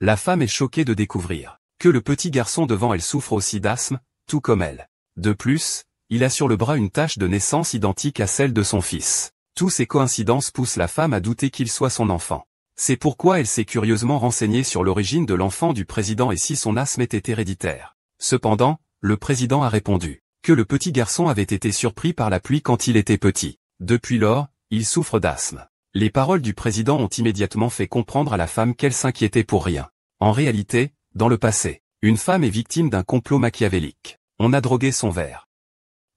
La femme est choquée de découvrir que le petit garçon devant elle souffre aussi d'asthme, tout comme elle. De plus, il a sur le bras une tache de naissance identique à celle de son fils. Toutes ces coïncidences poussent la femme à douter qu'il soit son enfant. C'est pourquoi elle s'est curieusement renseignée sur l'origine de l'enfant du président et si son asthme était héréditaire. Cependant, le président a répondu que le petit garçon avait été surpris par la pluie quand il était petit. Depuis lors, il souffre d'asthme. Les paroles du président ont immédiatement fait comprendre à la femme qu'elle s'inquiétait pour rien. En réalité, dans le passé, une femme est victime d'un complot machiavélique. On a drogué son verre.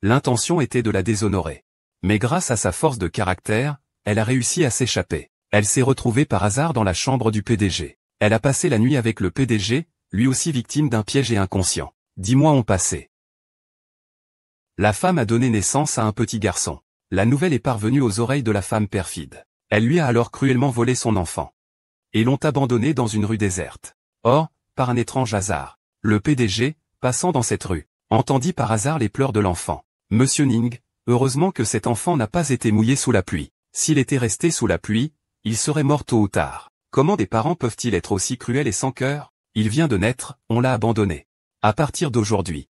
L'intention était de la déshonorer. Mais grâce à sa force de caractère, elle a réussi à s'échapper. Elle s'est retrouvée par hasard dans la chambre du PDG. Elle a passé la nuit avec le PDG, lui aussi victime d'un piège et inconscient. 10 mois ont passé. La femme a donné naissance à un petit garçon. La nouvelle est parvenue aux oreilles de la femme perfide. Elle lui a alors cruellement volé son enfant. Et l'ont abandonné dans une rue déserte. Or, par un étrange hasard, le PDG, passant dans cette rue, entendit par hasard les pleurs de l'enfant. Monsieur Ning, heureusement que cet enfant n'a pas été mouillé sous la pluie. S'il était resté sous la pluie, il serait mort tôt ou tard. Comment des parents peuvent-ils être aussi cruels et sans cœur? Il vient de naître, on l'a abandonné. À partir d'aujourd'hui,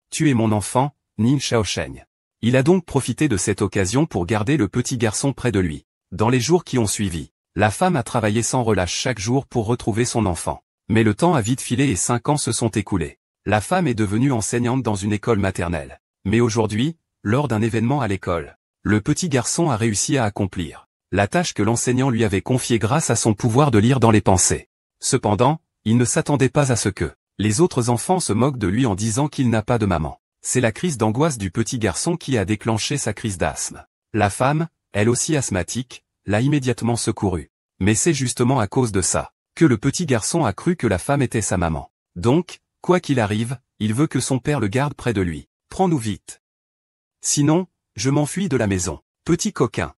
tu es mon enfant, Ning Xiaosheng. Il a donc profité de cette occasion pour garder le petit garçon près de lui. Dans les jours qui ont suivi, la femme a travaillé sans relâche chaque jour pour retrouver son enfant. Mais le temps a vite filé et 5 ans se sont écoulés. La femme est devenue enseignante dans une école maternelle. Mais aujourd'hui, lors d'un événement à l'école, le petit garçon a réussi à accomplir la tâche que l'enseignant lui avait confiée grâce à son pouvoir de lire dans les pensées. Cependant, il ne s'attendait pas à ce que les autres enfants se moquent de lui en disant qu'il n'a pas de maman. C'est la crise d'angoisse du petit garçon qui a déclenché sa crise d'asthme. La femme, elle aussi asthmatique, l'a immédiatement secouru. Mais c'est justement à cause de ça que le petit garçon a cru que la femme était sa maman. Donc, quoi qu'il arrive, il veut que son père le garde près de lui. Prends-nous vite. Sinon, je m'enfuis de la maison. Petit coquin.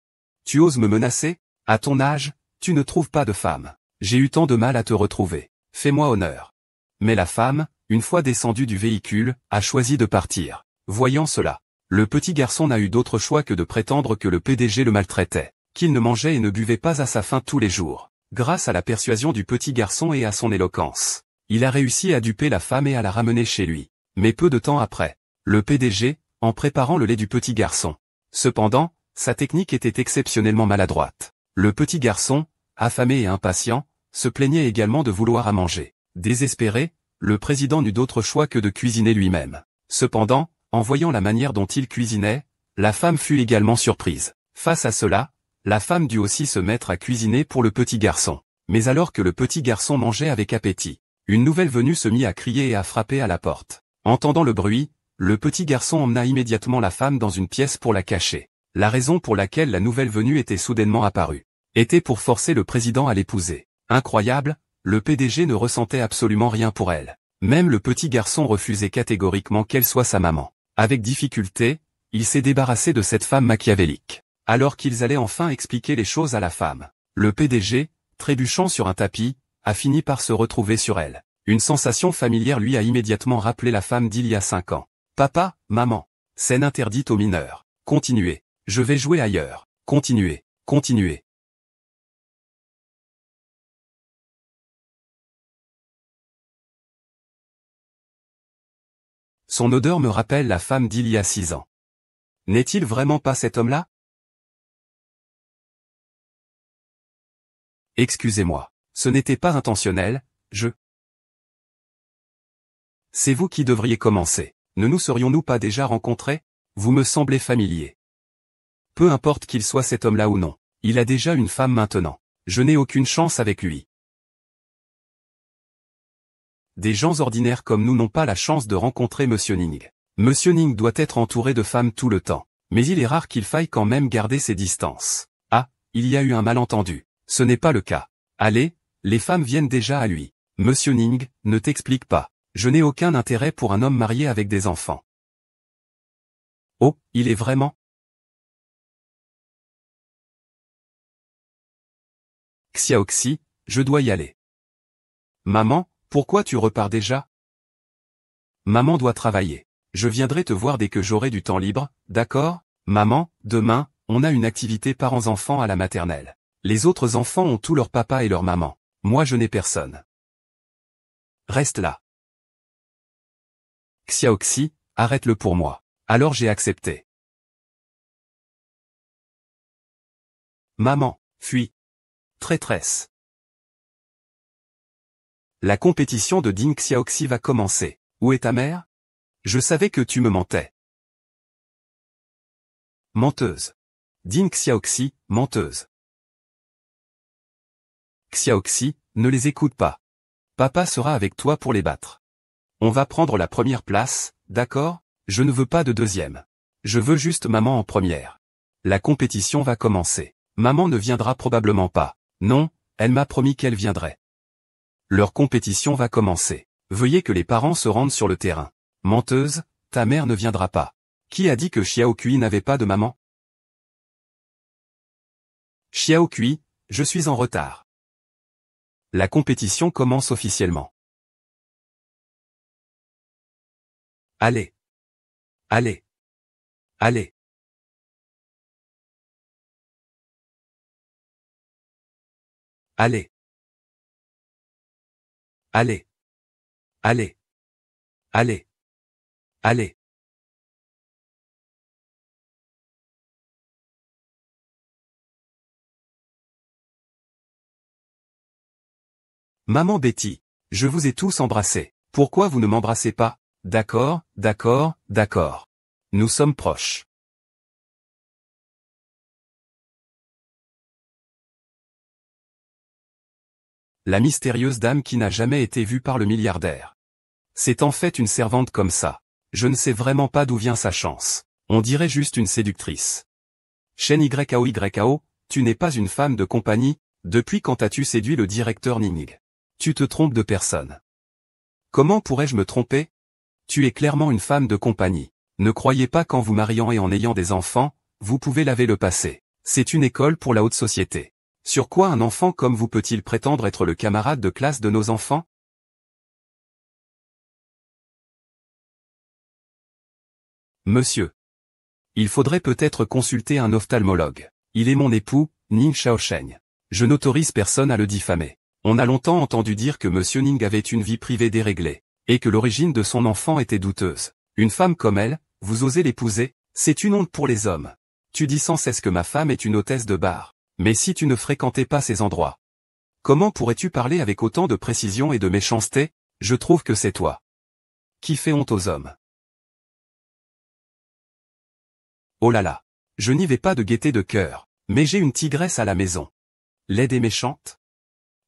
Tu oses me menacer? À ton âge, tu ne trouves pas de femme. J'ai eu tant de mal à te retrouver. Fais-moi honneur. Mais la femme, une fois descendue du véhicule, a choisi de partir. Voyant cela, le petit garçon n'a eu d'autre choix que de prétendre que le PDG le maltraitait, qu'il ne mangeait et ne buvait pas à sa faim tous les jours. Grâce à la persuasion du petit garçon et à son éloquence, il a réussi à duper la femme et à la ramener chez lui. Mais peu de temps après, le PDG, en préparant le lait du petit garçon. Cependant, sa technique était exceptionnellement maladroite. Le petit garçon, affamé et impatient, se plaignait également de vouloir à manger. Désespéré, le président n'eut d'autre choix que de cuisiner lui-même. Cependant, en voyant la manière dont il cuisinait, la femme fut également surprise. Face à cela, la femme dut aussi se mettre à cuisiner pour le petit garçon. Mais alors que le petit garçon mangeait avec appétit, une nouvelle venue se mit à crier et à frapper à la porte. Entendant le bruit, le petit garçon emmena immédiatement la femme dans une pièce pour la cacher. La raison pour laquelle la nouvelle venue était soudainement apparue était pour forcer le président à l'épouser. Incroyable, le PDG ne ressentait absolument rien pour elle. Même le petit garçon refusait catégoriquement qu'elle soit sa maman. Avec difficulté, il s'est débarrassé de cette femme machiavélique. Alors qu'ils allaient enfin expliquer les choses à la femme, le PDG, trébuchant sur un tapis, a fini par se retrouver sur elle. Une sensation familière lui a immédiatement rappelé la femme d'il y a 5 ans. Papa, maman. Scène interdite aux mineurs. Continuez. Je vais jouer ailleurs. Continuez. Continuez. Son odeur me rappelle la femme d'il y a 6 ans. N'est-il vraiment pas cet homme-là? Excusez-moi. Ce n'était pas intentionnel, C'est vous qui devriez commencer. Ne nous serions-nous pas déjà rencontrés? Vous me semblez familier. Peu importe qu'il soit cet homme-là ou non. Il a déjà une femme maintenant. Je n'ai aucune chance avec lui. Des gens ordinaires comme nous n'ont pas la chance de rencontrer Monsieur Ning. Monsieur Ning doit être entouré de femmes tout le temps. Mais il est rare qu'il faille quand même garder ses distances. Ah, il y a eu un malentendu. Ce n'est pas le cas. Allez, les femmes viennent déjà à lui. Monsieur Ning, ne t'explique pas. Je n'ai aucun intérêt pour un homme marié avec des enfants. Oh, il est vraiment? Xiaoxi, je dois y aller. Maman, pourquoi tu repars déjà? Maman doit travailler. Je viendrai te voir dès que j'aurai du temps libre, d'accord? Maman, demain, on a une activité parents-enfants à la maternelle. Les autres enfants ont tous leur papa et leur maman. Moi je n'ai personne. Reste là. Xiaoxi, arrête-le pour moi. Alors j'ai accepté. Maman, fuis. Traîtresse. La compétition de Ding Xiaoxi va commencer. Où est ta mère? Je savais que tu me mentais. Menteuse. Ding Xiaoxi, menteuse. Xiaoxi, ne les écoute pas. Papa sera avec toi pour les battre. On va prendre la première place, d'accord? Je ne veux pas de deuxième. Je veux juste maman en première. La compétition va commencer. Maman ne viendra probablement pas. Non, elle m'a promis qu'elle viendrait. Leur compétition va commencer. Veuillez que les parents se rendent sur le terrain. Menteuse, ta mère ne viendra pas. Qui a dit que Xiaokui n'avait pas de maman? Xiaokui, je suis en retard. La compétition commence officiellement. Allez. Allez. Allez. Allez. Allez. Allez. Allez. Allez. Maman Betty, je vous ai tous embrassés. Pourquoi vous ne m'embrassez pas? D'accord, d'accord, d'accord. Nous sommes proches. La mystérieuse dame qui n'a jamais été vue par le milliardaire. C'est en fait une servante comme ça. Je ne sais vraiment pas d'où vient sa chance. On dirait juste une séductrice. Shen YAO, tu n'es pas une femme de compagnie, depuis quand as-tu séduit le directeur Ning? Tu te trompes de personne. Comment pourrais-je me tromper? Tu es clairement une femme de compagnie. Ne croyez pas qu'en vous mariant et en ayant des enfants, vous pouvez laver le passé. C'est une école pour la haute société. Sur quoi un enfant comme vous peut-il prétendre être le camarade de classe de nos enfants? Monsieur. Il faudrait peut-être consulter un ophtalmologue. Il est mon époux, Ning Shaosheng. Je n'autorise personne à le diffamer. On a longtemps entendu dire que Monsieur Ning avait une vie privée déréglée, et que l'origine de son enfant était douteuse. Une femme comme elle, vous osez l'épouser? C'est une honte pour les hommes. Tu dis sans cesse que ma femme est une hôtesse de bar. Mais si tu ne fréquentais pas ces endroits, comment pourrais-tu parler avec autant de précision et de méchanceté? Je trouve que c'est toi qui fais honte aux hommes. Oh là là. Je n'y vais pas de gaieté de cœur, mais j'ai une tigresse à la maison. Laide et méchante?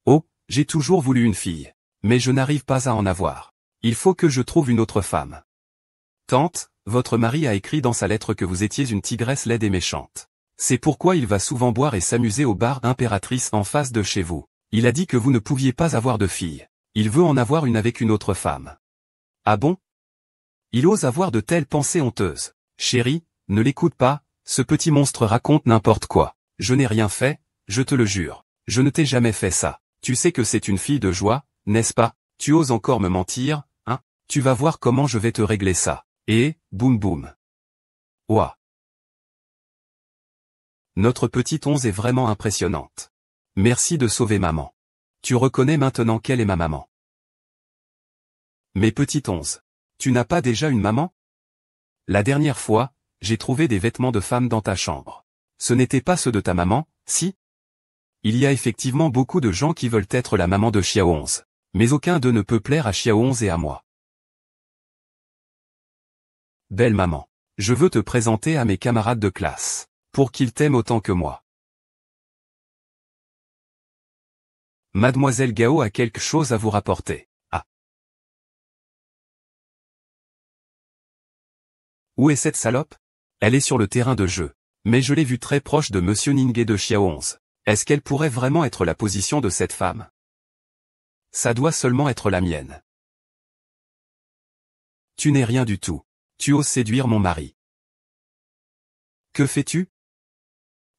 Oh, j'ai toujours voulu une fille, mais je n'arrive pas à en avoir. Il faut que je trouve une autre femme. Tante, votre mari a écrit dans sa lettre que vous étiez une tigresse laide et méchante. C'est pourquoi il va souvent boire et s'amuser au bar Impératrice en face de chez vous. Il a dit que vous ne pouviez pas avoir de fille. Il veut en avoir une avec une autre femme. Ah bon? Il ose avoir de telles pensées honteuses. Chérie, ne l'écoute pas, ce petit monstre raconte n'importe quoi. Je n'ai rien fait, je te le jure. Je ne t'ai jamais fait ça. Tu sais que c'est une fille de joie, n'est-ce pas? Tu oses encore me mentir, hein? Tu vas voir comment je vais te régler ça. Et, boum boum. Ouah. Notre petite Onze est vraiment impressionnante. Merci de sauver maman. Tu reconnais maintenant quelle est ma maman. Mais petite Onze, tu n'as pas déjà une maman? La dernière fois, j'ai trouvé des vêtements de femme dans ta chambre. Ce n'étaient pas ceux de ta maman, si? Il y a effectivement beaucoup de gens qui veulent être la maman de Xiao Onze. Mais aucun d'eux ne peut plaire à Xiao Onze et à moi. Belle maman. Je veux te présenter à mes camarades de classe, pour qu'ils t'aiment autant que moi. Mademoiselle Gao a quelque chose à vous rapporter. Ah. Où est cette salope? Elle est sur le terrain de jeu. Mais je l'ai vue très proche de Monsieur Ning et de Xiao Onze. Est-ce qu'elle pourrait vraiment être la position de cette femme? Ça doit seulement être la mienne. Tu n'es rien du tout. Tu oses séduire mon mari. Que fais-tu?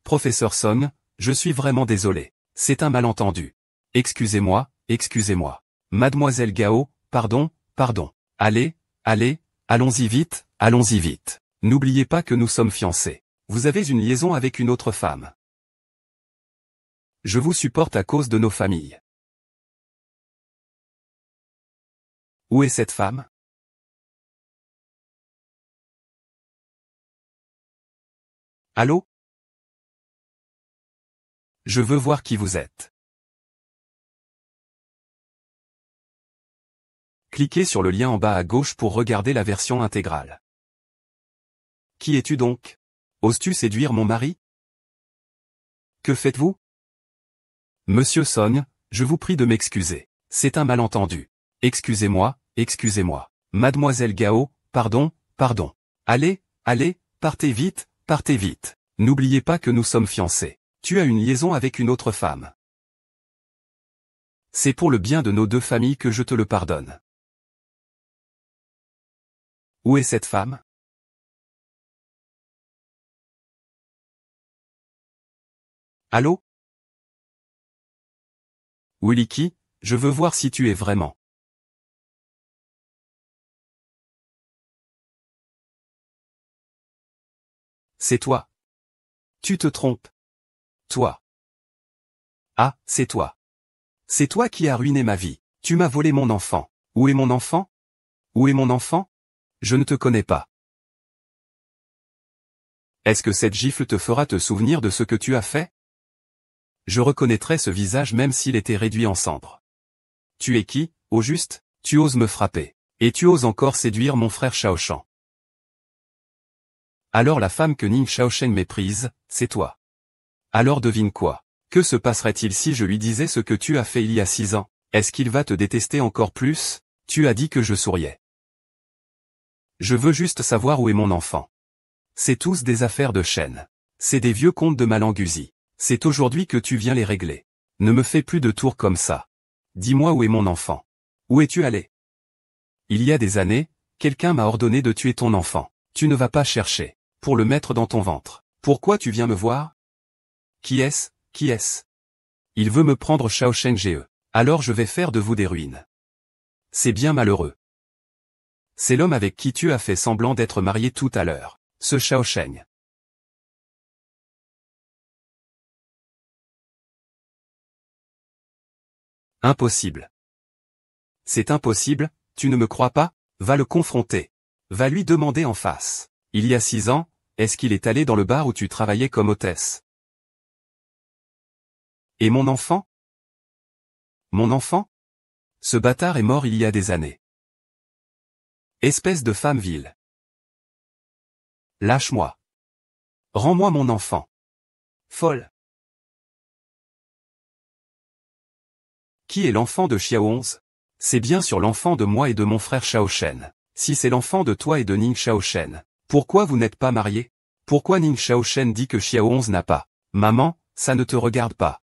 Professeur Song, je suis vraiment désolé. C'est un malentendu. Excusez-moi, excusez-moi. Mademoiselle Gao, pardon, pardon. Allez, allez, allons-y vite, allons-y vite. N'oubliez pas que nous sommes fiancés. Vous avez une liaison avec une autre femme. Je vous supporte à cause de nos familles. Où est cette femme? Allô? Je veux voir qui vous êtes. Cliquez sur le lien en bas à gauche pour regarder la version intégrale. Qui es-tu donc? Oses-tu séduire mon mari? Que faites-vous? Monsieur Song, je vous prie de m'excuser. C'est un malentendu. Excusez-moi, excusez-moi. Mademoiselle Gao, pardon, pardon. Allez, allez, partez vite, partez vite. N'oubliez pas que nous sommes fiancés. Tu as une liaison avec une autre femme. C'est pour le bien de nos deux familles que je te le pardonne. Où est cette femme? Allô? Williki, je veux voir si tu es vraiment. C'est toi. Tu te trompes. Toi. Ah, c'est toi. C'est toi qui as ruiné ma vie. Tu m'as volé mon enfant. Où est mon enfant? Où est mon enfant? Je ne te connais pas. Est-ce que cette gifle te fera te souvenir de ce que tu as fait? Je reconnaîtrai ce visage même s'il était réduit en cendres. Tu es qui, au juste? Tu oses me frapper. Et tu oses encore séduire mon frère Shaoshan. Alors la femme que Ning Shaoshen méprise, c'est toi. Alors devine quoi? Que se passerait-il si je lui disais ce que tu as fait il y a 6 ans? Est-ce qu'il va te détester encore plus? Tu as dit que je souriais. Je veux juste savoir où est mon enfant. C'est tous des affaires de chaîne. C'est des vieux contes de Malangusie. C'est aujourd'hui que tu viens les régler. Ne me fais plus de tours comme ça. Dis-moi où est mon enfant. Où es-tu allé? Il y a des années, quelqu'un m'a ordonné de tuer ton enfant. Tu ne vas pas chercher, pour le mettre dans ton ventre. Pourquoi tu viens me voir? Qui est-ce? Qui est-ce? Il veut me prendre Shaoshen Ge. Alors je vais faire de vous des ruines. C'est bien malheureux. C'est l'homme avec qui tu as fait semblant d'être marié tout à l'heure. Ce Shaosheng. Impossible. C'est impossible, tu ne me crois pas? Va le confronter. Va lui demander en face. Il y a 6 ans, est-ce qu'il est allé dans le bar où tu travaillais comme hôtesse? Et mon enfant? Mon enfant? Ce bâtard est mort il y a des années. Espèce de femme vile. Lâche-moi. Rends-moi mon enfant. Folle. Qui est l'enfant de Xiaohonze? C'est bien sûr l'enfant de moi et de mon frère Shaoshen. Si c'est l'enfant de toi et de Ning Shaoshen, pourquoi vous n'êtes pas mariés? Pourquoi Ning Shaoshen dit que Xiaohonze n'a pas? Maman, ça ne te regarde pas.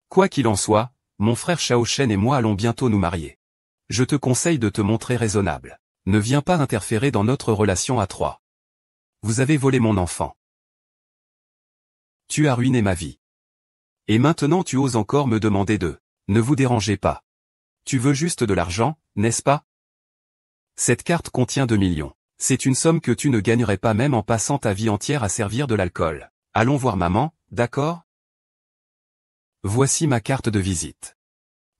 Quoi qu'il en soit, mon frère Shaoshen et moi allons bientôt nous marier. Je te conseille de te montrer raisonnable. Ne viens pas interférer dans notre relation à trois. Vous avez volé mon enfant. Tu as ruiné ma vie. Et maintenant tu oses encore me demander de... Ne vous dérangez pas. Tu veux juste de l'argent, n'est-ce pas? Cette carte contient 2 millions. C'est une somme que tu ne gagnerais pas même en passant ta vie entière à servir de l'alcool. Allons voir maman, d'accord? Voici ma carte de visite.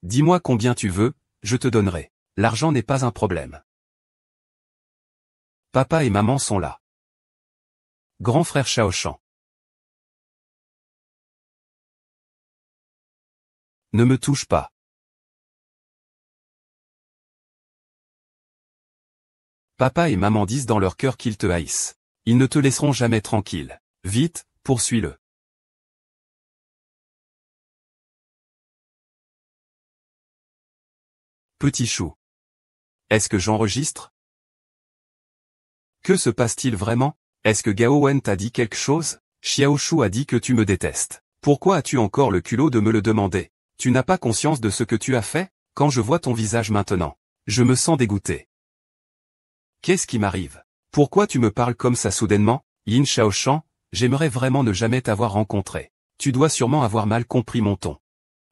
Dis-moi combien tu veux, je te donnerai. L'argent n'est pas un problème. Papa et maman sont là. Grand frère Shaoshan. Ne me touche pas. Papa et maman disent dans leur cœur qu'ils te haïssent. Ils ne te laisseront jamais tranquille. Vite, poursuis-le. Petit chou. Est-ce que j'enregistre? Que se passe-t-il vraiment? Est-ce que Gao Wen t'a dit quelque chose? Xiao Shu a dit que tu me détestes. Pourquoi as-tu encore le culot de me le demander? Tu n'as pas conscience de ce que tu as fait? Quand je vois ton visage maintenant, je me sens dégoûté. Qu'est-ce qui m'arrive? Pourquoi tu me parles comme ça soudainement? Yin Shaoshan, j'aimerais vraiment ne jamais t'avoir rencontré. Tu dois sûrement avoir mal compris mon ton.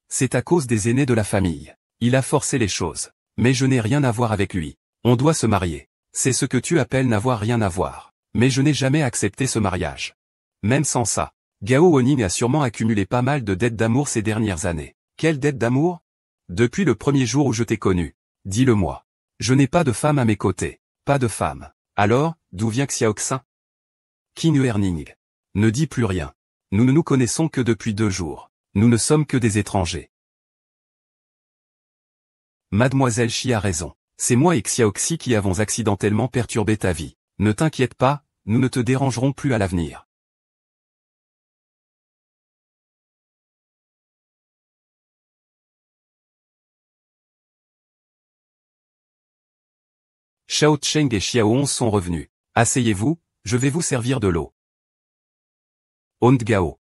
C'est à cause des aînés de la famille. Il a forcé les choses. Mais je n'ai rien à voir avec lui. On doit se marier. C'est ce que tu appelles n'avoir rien à voir. Mais je n'ai jamais accepté ce mariage. Même sans ça, Gao Wening a sûrement accumulé pas mal de dettes d'amour ces dernières années. Quelle dette d'amour? Depuis le premier jour où je t'ai connu. Dis-le-moi. Je n'ai pas de femme à mes côtés. Pas de femme. Alors, d'où vient Xiaoxin? Qin Huerning. Ne dis plus rien. Nous ne nous connaissons que depuis 2 jours. Nous ne sommes que des étrangers. Mademoiselle Shi a raison. C'est moi et Xiaoxi qui avons accidentellement perturbé ta vie. Ne t'inquiète pas, nous ne te dérangerons plus à l'avenir. Shao Cheng et Xiao sont revenus. Asseyez-vous, je vais vous servir de l'eau. Hond Gao.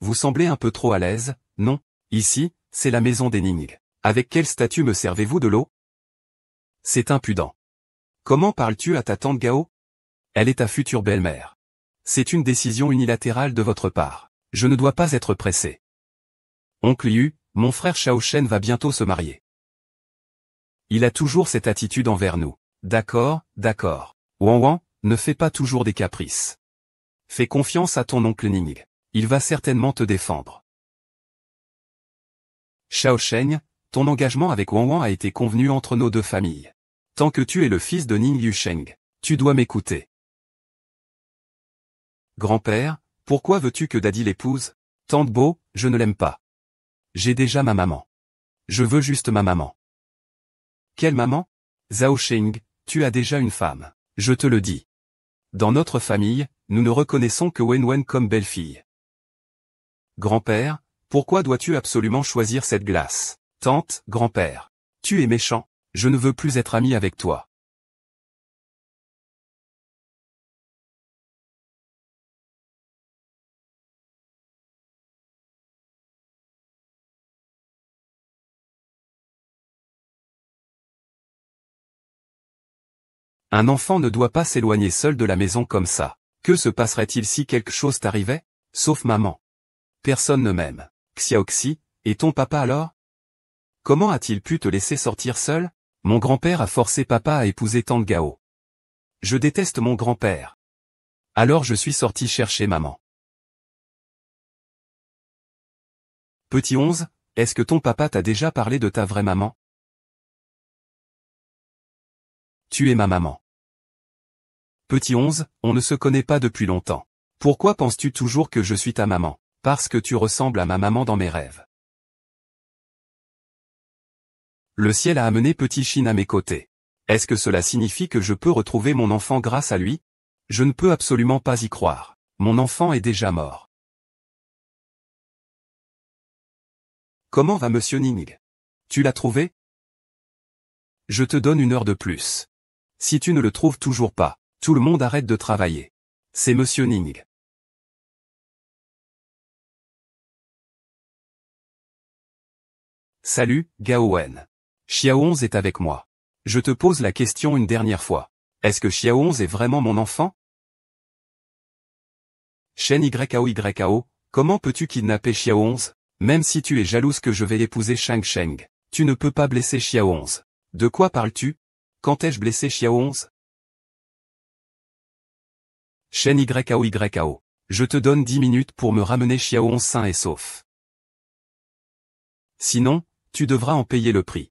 Vous semblez un peu trop à l'aise, non? Ici, c'est la maison des Ning. Avec quel statut me servez-vous de l'eau? C'est impudent. Comment parles-tu à ta tante Gao? Elle est ta future belle-mère. C'est une décision unilatérale de votre part. Je ne dois pas être pressé. Oncle Yu, mon frère Shao Shen va bientôt se marier. Il a toujours cette attitude envers nous. D'accord, d'accord. Wang Wang, ne fais pas toujours des caprices. Fais confiance à ton oncle Ning. Il va certainement te défendre. Shao Shen, ton engagement avec Wang Wang a été convenu entre nos 2 familles. Tant que tu es le fils de Ning Yusheng, tu dois m'écouter. Grand-père, pourquoi veux-tu que Daddy l'épouse? Tante Bo, je ne l'aime pas. J'ai déjà ma maman. Je veux juste ma maman. Quelle maman? Zhao Sheng, tu as déjà une femme. Je te le dis. Dans notre famille, nous ne reconnaissons que Wen comme belle-fille. Grand-père, pourquoi dois-tu absolument choisir cette glace? Tante, grand-père. Tu es méchant. Je ne veux plus être ami avec toi. Un enfant ne doit pas s'éloigner seul de la maison comme ça. Que se passerait-il si quelque chose t'arrivait? Sauf maman. Personne ne m'aime. Xiaoxi, et ton papa alors? Comment a-t-il pu te laisser sortir seul? Mon grand-père a forcé papa à épouser tante Gao. Je déteste mon grand-père. Alors je suis sorti chercher maman. Petit 11, est-ce que ton papa t'a déjà parlé de ta vraie maman? Tu es ma maman. Petit 11, on ne se connaît pas depuis longtemps. Pourquoi penses-tu toujours que je suis ta maman? Parce que tu ressembles à ma maman dans mes rêves. Le ciel a amené Petit Chine à mes côtés. Est-ce que cela signifie que je peux retrouver mon enfant grâce à lui? Je ne peux absolument pas y croire. Mon enfant est déjà mort. Comment va Monsieur Ning? Tu l'as trouvé? Je te donne 1 heure de plus. Si tu ne le trouves toujours pas, tout le monde arrête de travailler. C'est Monsieur Ning. Salut, Gao Wen. Xiao est avec moi. Je te pose la question une dernière fois. Est-ce que Xiao est vraiment mon enfant? Shen Yao, comment peux-tu kidnapper Xiao? Même si tu es jalouse que je vais épouser Shang Sheng, tu ne peux pas blesser Xiao. De quoi parles-tu? Quand ai-je blessé Xiao? Shen Yao, je te donne 10 minutes pour me ramener Xiao sain et sauf. Sinon, tu devras en payer le prix.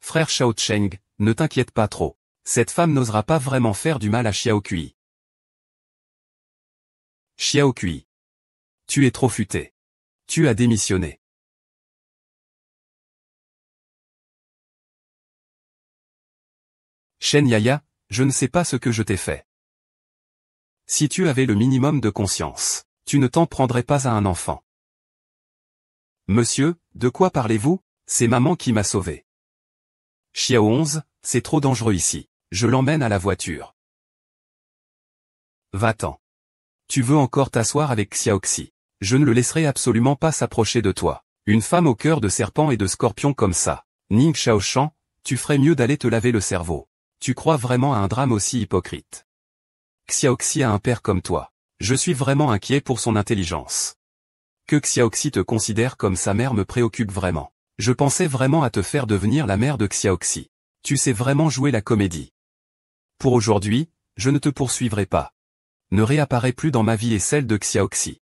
Frère Shao Cheng, ne t'inquiète pas trop. Cette femme n'osera pas vraiment faire du mal à Xiao Kui. Xiao Kui. Tu es trop futé. Tu as démissionné. Shen Yaya, je ne sais pas ce que je t'ai fait. Si tu avais le minimum de conscience, tu ne t'en prendrais pas à un enfant. Monsieur, de quoi parlez-vous? C'est maman qui m'a sauvé. Xiao, c'est trop dangereux ici. Je l'emmène à la voiture. Va-t'en. Tu veux encore t'asseoir avec Xiaoxi. Je ne le laisserai absolument pas s'approcher de toi. Une femme au cœur de serpent et de scorpion comme ça. Ning Shaoshan, tu ferais mieux d'aller te laver le cerveau. Tu crois vraiment à un drame aussi hypocrite? Xiaoxi a un père comme toi. Je suis vraiment inquiet pour son intelligence. Que Xiaoxi te considère comme sa mère me préoccupe vraiment. Je pensais vraiment à te faire devenir la mère de Xiaoxi. Tu sais vraiment jouer la comédie. Pour aujourd'hui, je ne te poursuivrai pas. Ne réapparais plus dans ma vie et celle de Xiaoxi.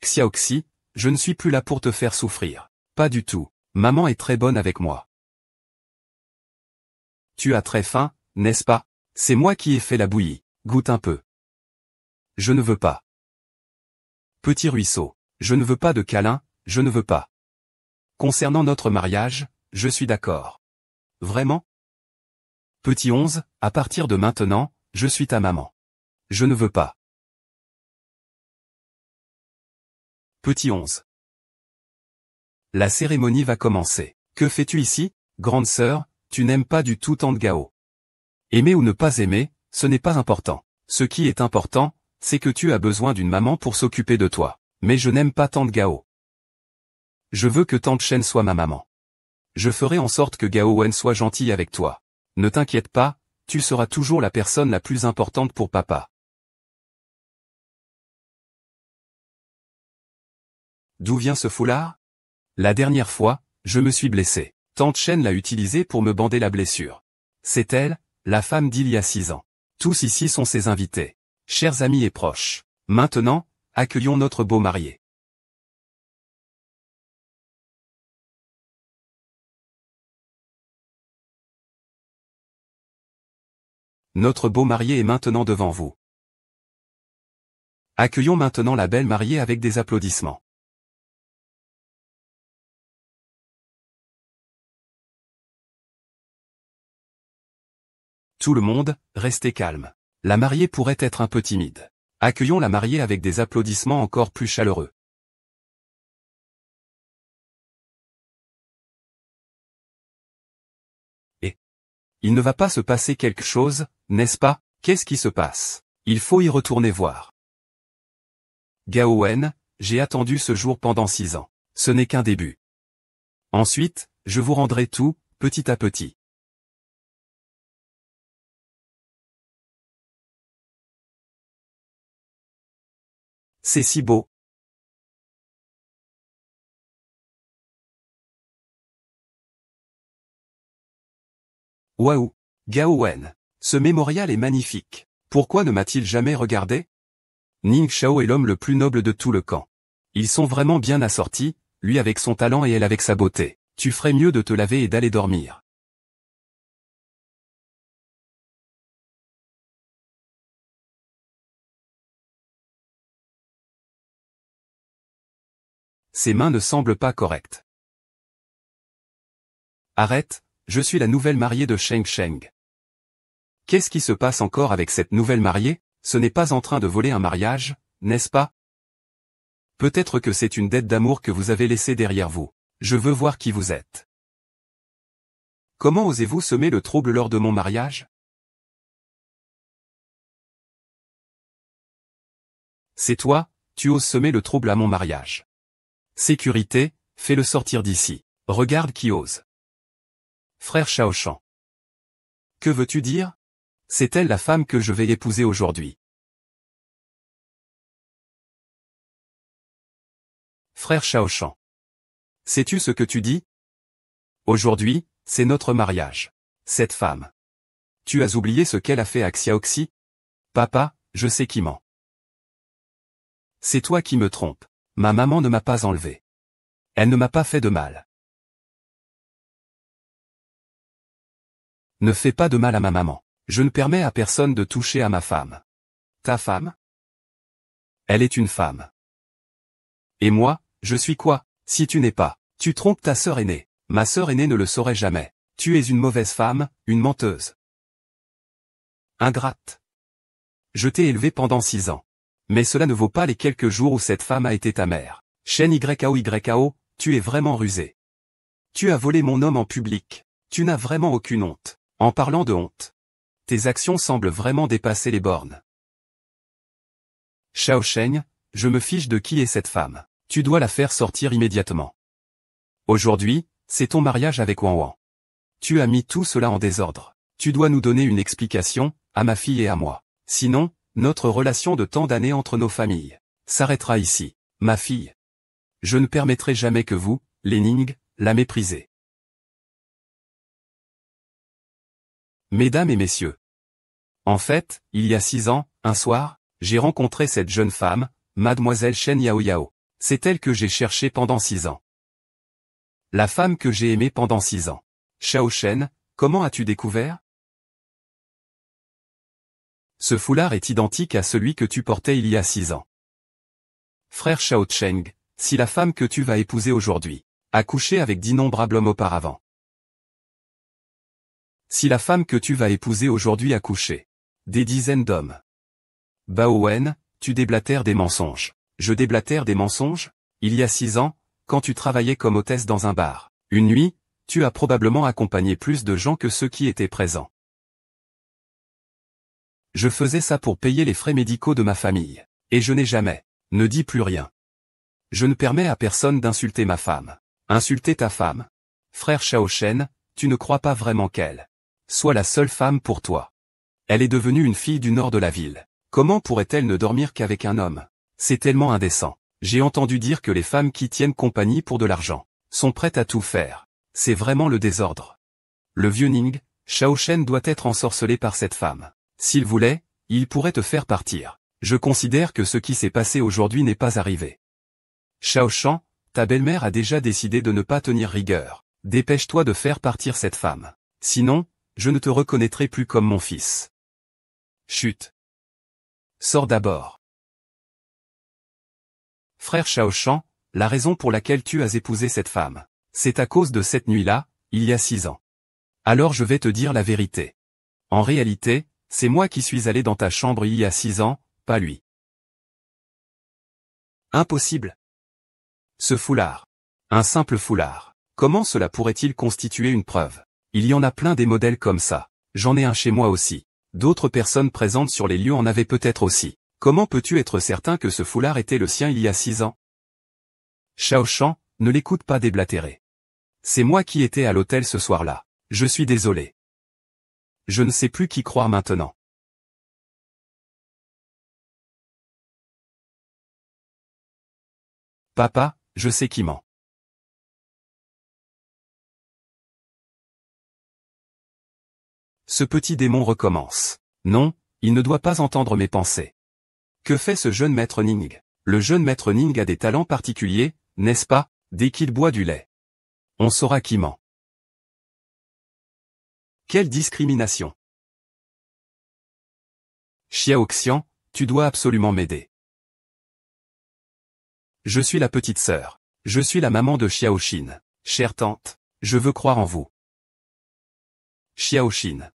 Xiaoxi, je ne suis plus là pour te faire souffrir. Pas du tout. Maman est très bonne avec moi. Tu as très faim, n'est-ce pas? C'est moi qui ai fait la bouillie. Goûte un peu. Je ne veux pas. Petit ruisseau. Je ne veux pas de câlin, je ne veux pas. Concernant notre mariage, je suis d'accord. Vraiment? Petit 11, à partir de maintenant, je suis ta maman. Je ne veux pas. Petit 11. La cérémonie va commencer. Que fais-tu ici, grande sœur? Tu n'aimes pas du tout Tante Gao. Aimer ou ne pas aimer, ce n'est pas important. Ce qui est important, c'est que tu as besoin d'une maman pour s'occuper de toi. Mais je n'aime pas Tante Gao. Je veux que Tante Chen soit ma maman. Je ferai en sorte que Gao Wen soit gentille avec toi. Ne t'inquiète pas, tu seras toujours la personne la plus importante pour papa. D'où vient ce foulard? La dernière fois, je me suis blessé. Tante Chen l'a utilisé pour me bander la blessure. C'est elle, la femme d'il y a 6 ans. Tous ici sont ses invités. Chers amis et proches. Maintenant, accueillons notre beau marié. Notre beau marié est maintenant devant vous. Accueillons maintenant la belle mariée avec des applaudissements. Tout le monde, restez calme. La mariée pourrait être un peu timide. Accueillons la mariée avec des applaudissements encore plus chaleureux. Et il ne va pas se passer quelque chose, n'est-ce pas? Qu'est-ce qui se passe? Il faut y retourner voir. Gao Wen, j'ai attendu ce jour pendant 6 ans. Ce n'est qu'un début. Ensuite, je vous rendrai tout, petit à petit. C'est si beau. Waouh, Gao Wen. Ce mémorial est magnifique. Pourquoi ne m'a-t-il jamais regardé? Ning Shao est l'homme le plus noble de tout le camp. Ils sont vraiment bien assortis, lui avec son talent et elle avec sa beauté. Tu ferais mieux de te laver et d'aller dormir. Ses mains ne semblent pas correctes. Arrête, je suis la nouvelle mariée de Sheng Sheng. Qu'est-ce qui se passe encore avec cette nouvelle mariée? Ce n'est pas en train de voler un mariage, n'est-ce pas? Peut-être que c'est une dette d'amour que vous avez laissée derrière vous. Je veux voir qui vous êtes. Comment osez-vous semer le trouble lors de mon mariage? C'est toi, tu oses semer le trouble à mon mariage. Sécurité, fais-le sortir d'ici. Regarde qui ose. Frère Shaoshan. Que veux-tu dire? C'est elle la femme que je vais épouser aujourd'hui. Frère Shaoshan. Sais-tu ce que tu dis? Aujourd'hui, c'est notre mariage. Cette femme. Tu as oublié ce qu'elle a fait à Xiaoxi? Papa, je sais qui ment. C'est toi qui me trompes. Ma maman ne m'a pas enlevé. Elle ne m'a pas fait de mal. Ne fais pas de mal à ma maman. Je ne permets à personne de toucher à ma femme. Ta femme? Elle est une femme. Et moi, je suis quoi? Si tu n'es pas, tu trompes ta sœur aînée. Ma sœur aînée ne le saurait jamais. Tu es une mauvaise femme, une menteuse. Ingrate. Je t'ai élevée pendant 6 ans. Mais cela ne vaut pas les quelques jours où cette femme a été ta mère. Shen YAO, tu es vraiment rusé. Tu as volé mon homme en public. Tu n'as vraiment aucune honte. En parlant de honte. Tes actions semblent vraiment dépasser les bornes. Shao Sheng, je me fiche de qui est cette femme. Tu dois la faire sortir immédiatement. Aujourd'hui, c'est ton mariage avec Wang Wang. Tu as mis tout cela en désordre. Tu dois nous donner une explication, à ma fille et à moi. Sinon, notre relation de tant d'années entre nos familles s'arrêtera ici. Ma fille. Je ne permettrai jamais que vous, les Ning, la méprisez. Mesdames et messieurs. En fait, il y a 6 ans, un soir, j'ai rencontré cette jeune femme, mademoiselle Shen Yao Yao. C'est elle que j'ai cherchée pendant 6 ans. La femme que j'ai aimée pendant 6 ans. Xiao Shen, comment as-tu découvert? Ce foulard est identique à celui que tu portais il y a 6 ans. Frère Xiao Cheng, si la femme que tu vas épouser aujourd'hui a couché avec d'innombrables hommes auparavant. Si la femme que tu vas épouser aujourd'hui a couché des dizaines d'hommes. Bao Wen, tu déblatères des mensonges. Je déblatère des mensonges? Il y a 6 ans, quand tu travaillais comme hôtesse dans un bar, une nuit, tu as probablement accompagné plus de gens que ceux qui étaient présents. Je faisais ça pour payer les frais médicaux de ma famille. Et je n'ai jamais. Ne dis plus rien. Je ne permets à personne d'insulter ma femme. Insulter ta femme? Frère Xiao Shen, tu ne crois pas vraiment qu'elle soit la seule femme pour toi. Elle est devenue une fille du nord de la ville. Comment pourrait-elle ne dormir qu'avec un homme? C'est tellement indécent. J'ai entendu dire que les femmes qui tiennent compagnie pour de l'argent sont prêtes à tout faire. C'est vraiment le désordre. Le vieux Ning, Xiao Shen doit être ensorcelé par cette femme. S'il voulait, il pourrait te faire partir. Je considère que ce qui s'est passé aujourd'hui n'est pas arrivé. Xiao Shan, ta belle-mère a déjà décidé de ne pas tenir rigueur. Dépêche-toi de faire partir cette femme. Sinon, je ne te reconnaîtrai plus comme mon fils. Chut. Sors d'abord. Frère Xiao Shan, la raison pour laquelle tu as épousé cette femme, c'est à cause de cette nuit-là, il y a 6 ans. Alors je vais te dire la vérité. En réalité, c'est moi qui suis allé dans ta chambre il y a 6 ans, pas lui. Impossible. Ce foulard. Un simple foulard. Comment cela pourrait-il constituer une preuve? Il y en a plein des modèles comme ça. J'en ai un chez moi aussi. D'autres personnes présentes sur les lieux en avaient peut-être aussi. Comment peux-tu être certain que ce foulard était le sien il y a 6 ans? Xiao Shan, ne l'écoute pas déblatérer. C'est moi qui étais à l'hôtel ce soir-là. Je suis désolé. Je ne sais plus qui croire maintenant. Papa, je sais qui ment. Ce petit démon recommence. Non, il ne doit pas entendre mes pensées. Que fait ce jeune maître Ning? Le jeune maître Ning a des talents particuliers, n'est-ce pas, dès qu'il boit du lait? On saura qui ment. Quelle discrimination! Xiao Xian, tu dois absolument m'aider. Je suis la petite sœur. Je suis la maman de Xiao Xin. Chère tante, je veux croire en vous. Xiao Xin.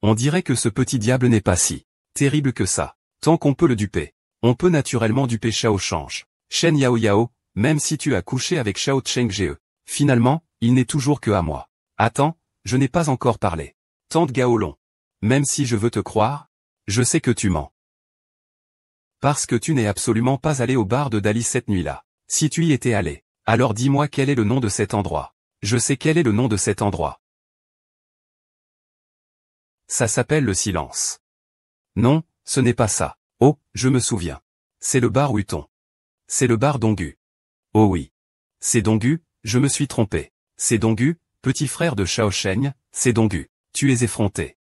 On dirait que ce petit diable n'est pas si terrible que ça. Tant qu'on peut le duper, on peut naturellement duper Xiao Change. Shen Yao Yao, même si tu as couché avec Xiao Cheng Ge, finalement, il n'est toujours que à moi. Attends, je n'ai pas encore parlé. Tante Gaolong. Même si je veux te croire, je sais que tu mens. Parce que tu n'es absolument pas allé au bar de Dali cette nuit-là. Si tu y étais allé, alors dis-moi quel est le nom de cet endroit. Je sais quel est le nom de cet endroit. Ça s'appelle le silence. Non, ce n'est pas ça. Oh, je me souviens. C'est le bar Huton. C'est le bar Donggu. Oh oui. C'est Donggu, je me suis trompé. C'est Donggu, petit frère de Xiao Sheng, c'est Donggu. Tu es effronté.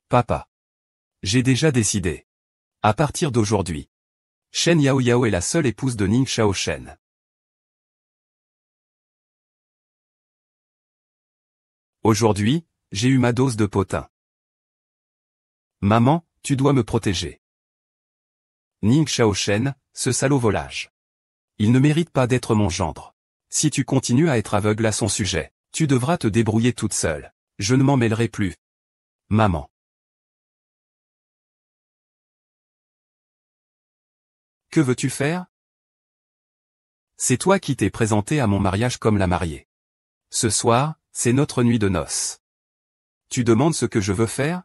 Papa. J'ai déjà décidé. À partir d'aujourd'hui, Shen Yao Yao est la seule épouse de Ning Xiao Shen. Aujourd'hui, j'ai eu ma dose de potin. Maman, tu dois me protéger. Ning Xiao Shen, ce salaud volage. Il ne mérite pas d'être mon gendre. Si tu continues à être aveugle à son sujet, tu devras te débrouiller toute seule. Je ne m'en mêlerai plus. Maman. Que veux-tu faire? C'est toi qui t'es présenté à mon mariage comme la mariée. Ce soir, c'est notre nuit de noces. Tu demandes ce que je veux faire?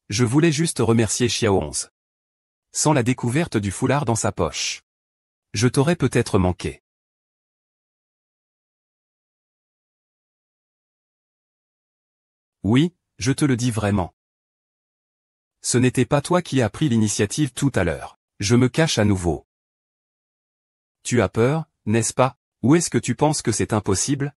Je voulais juste remercier Xiao 11. Sans la découverte du foulard dans sa poche, je t'aurais peut-être manqué. Oui, je te le dis vraiment. Ce n'était pas toi qui as pris l'initiative tout à l'heure. Je me cache à nouveau. Tu as peur, n'est-ce pas? Ou est-ce que tu penses que c'est impossible?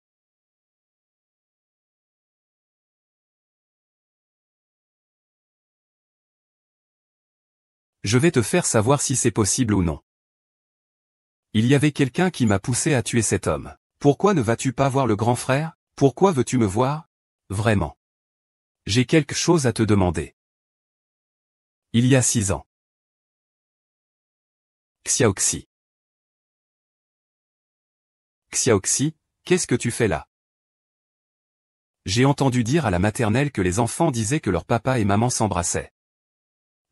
Je vais te faire savoir si c'est possible ou non. Il y avait quelqu'un qui m'a poussé à tuer cet homme. Pourquoi ne vas-tu pas voir le grand frère? Pourquoi veux-tu me voir? Vraiment. J'ai quelque chose à te demander. Il y a 6 ans. Xiaoxi. Xiaoxi, qu'est-ce que tu fais là? J'ai entendu dire à la maternelle que les enfants disaient que leur papa et maman s'embrassaient.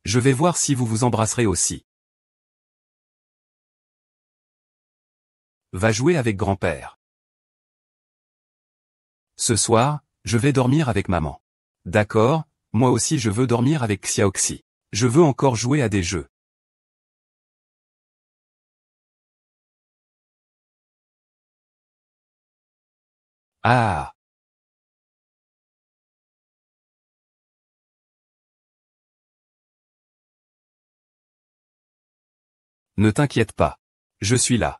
Je vais voir si vous vous embrasserez aussi. Va jouer avec grand-père. Ce soir, je vais dormir avec maman. D'accord, moi aussi je veux dormir avec Xiaoxi. Je veux encore jouer à des jeux. Ah. Ne t'inquiète pas. Je suis là.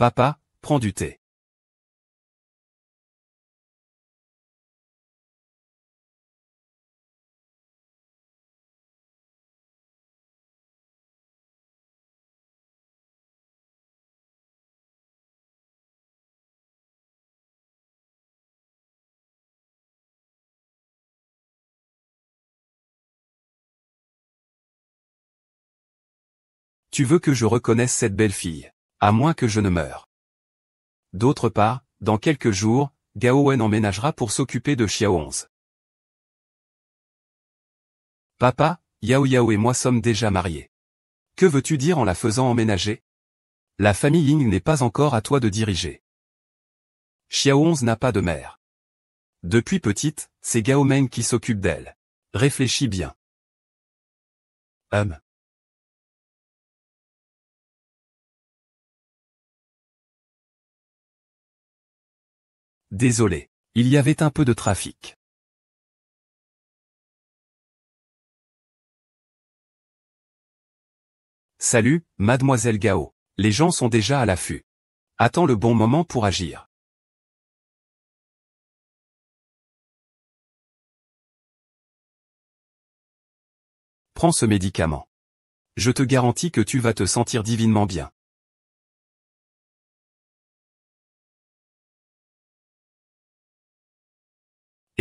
Papa, prends du thé. Tu veux que je reconnaisse cette belle fille. À moins que je ne meure. D'autre part, dans quelques jours, Gao Wen emménagera pour s'occuper de Xiao 11. Papa, Yao Yao et moi sommes déjà mariés. Que veux-tu dire en la faisant emménager? La famille Ying n'est pas encore à toi de diriger. Xiao 11 n'a pas de mère. Depuis petite, c'est Gao Meng qui s'occupe d'elle. Réfléchis bien. Hum. Désolé. Il y avait un peu de trafic. Salut, mademoiselle Gao. Les gens sont déjà à l'affût. Attends le bon moment pour agir. Prends ce médicament. Je te garantis que tu vas te sentir divinement bien.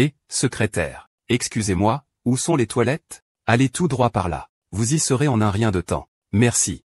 Et, secrétaire, excusez-moi, où sont les toilettes? Allez tout droit par là. Vous y serez en un rien de temps. Merci.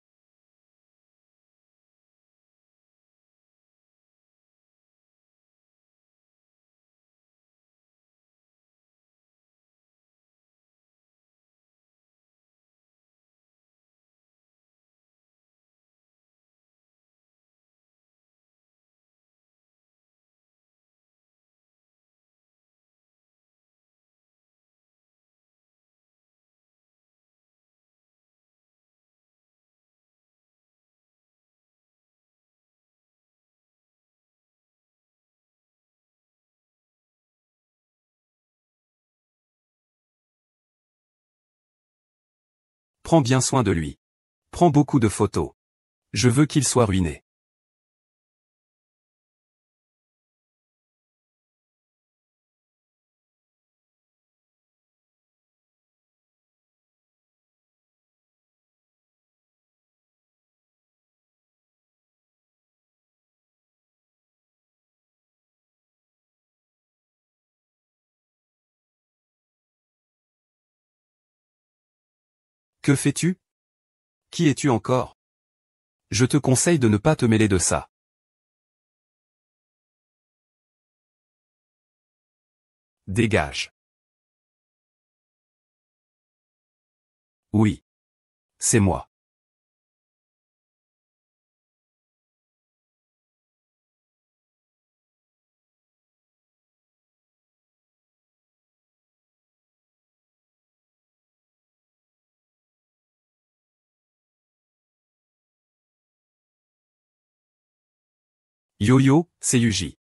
Prends bien soin de lui. Prends beaucoup de photos. Je veux qu'il soit ruiné. Que fais-tu? Qui es-tu encore? Je te conseille de ne pas te mêler de ça. Dégage. Oui. C'est moi. Yo-yo, c'est Yuji.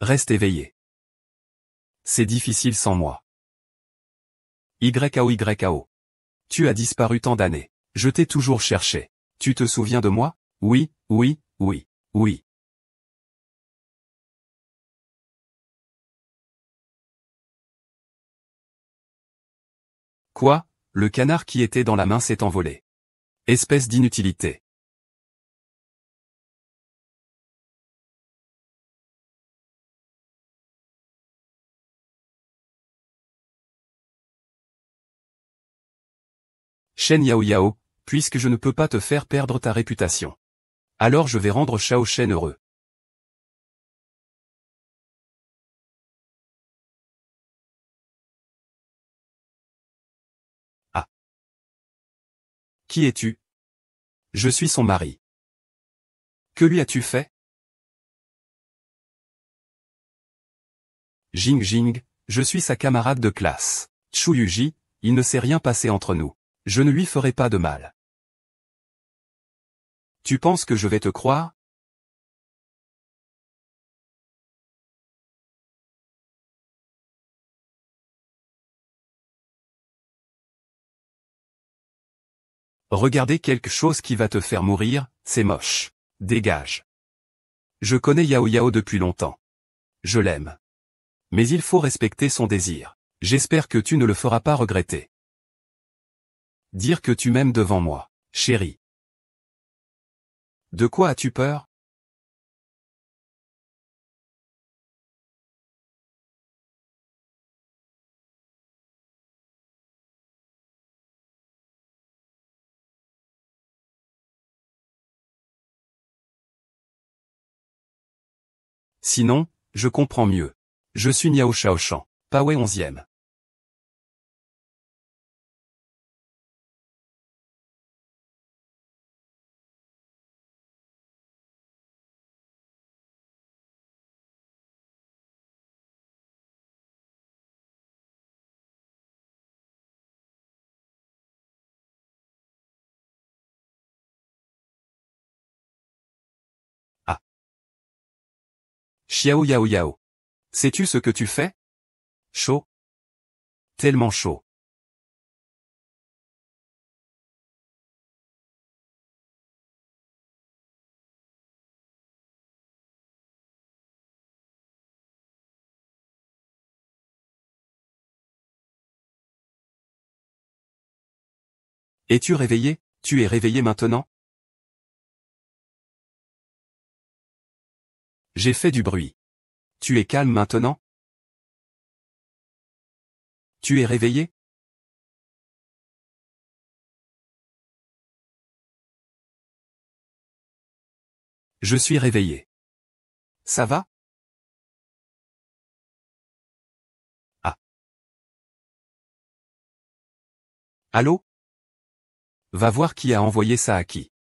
Reste éveillé. C'est difficile sans moi. YAO. Tu as disparu tant d'années. Je t'ai toujours cherché. Tu te souviens de moi? Oui, oui, oui, oui. Quoi? Le canard qui était dans la main s'est envolé. Espèce d'inutilité. Shen Yao Yao, puisque je ne peux pas te faire perdre ta réputation. Alors je vais rendre Shao Shen heureux. Ah. Qui es-tu? Je suis son mari. Que lui as-tu fait? Jing Jing, je suis sa camarade de classe. Chu Yuji, il ne s'est rien passé entre nous. Je ne lui ferai pas de mal. Tu penses que je vais te croire? Regardez quelque chose qui va te faire mourir, c'est moche. Dégage. Je connais Yao Yao depuis longtemps. Je l'aime. Mais il faut respecter son désir. J'espère que tu ne le feras pas regretter. Dire que tu m'aimes devant moi, chérie. De quoi as-tu peur? Sinon, je comprends mieux. Je suis Niao Shaoshan, Pawe 11e. Ah. Xiao Yao Yao. Sais-tu ce que tu fais? Chaud. Tellement chaud. Es-tu réveillé? Tu es réveillé maintenant? J'ai fait du bruit. Tu es calme maintenant? Tu es réveillé? Je suis réveillé. Ça va? Ah. Allô? Va voir qui a envoyé ça à qui.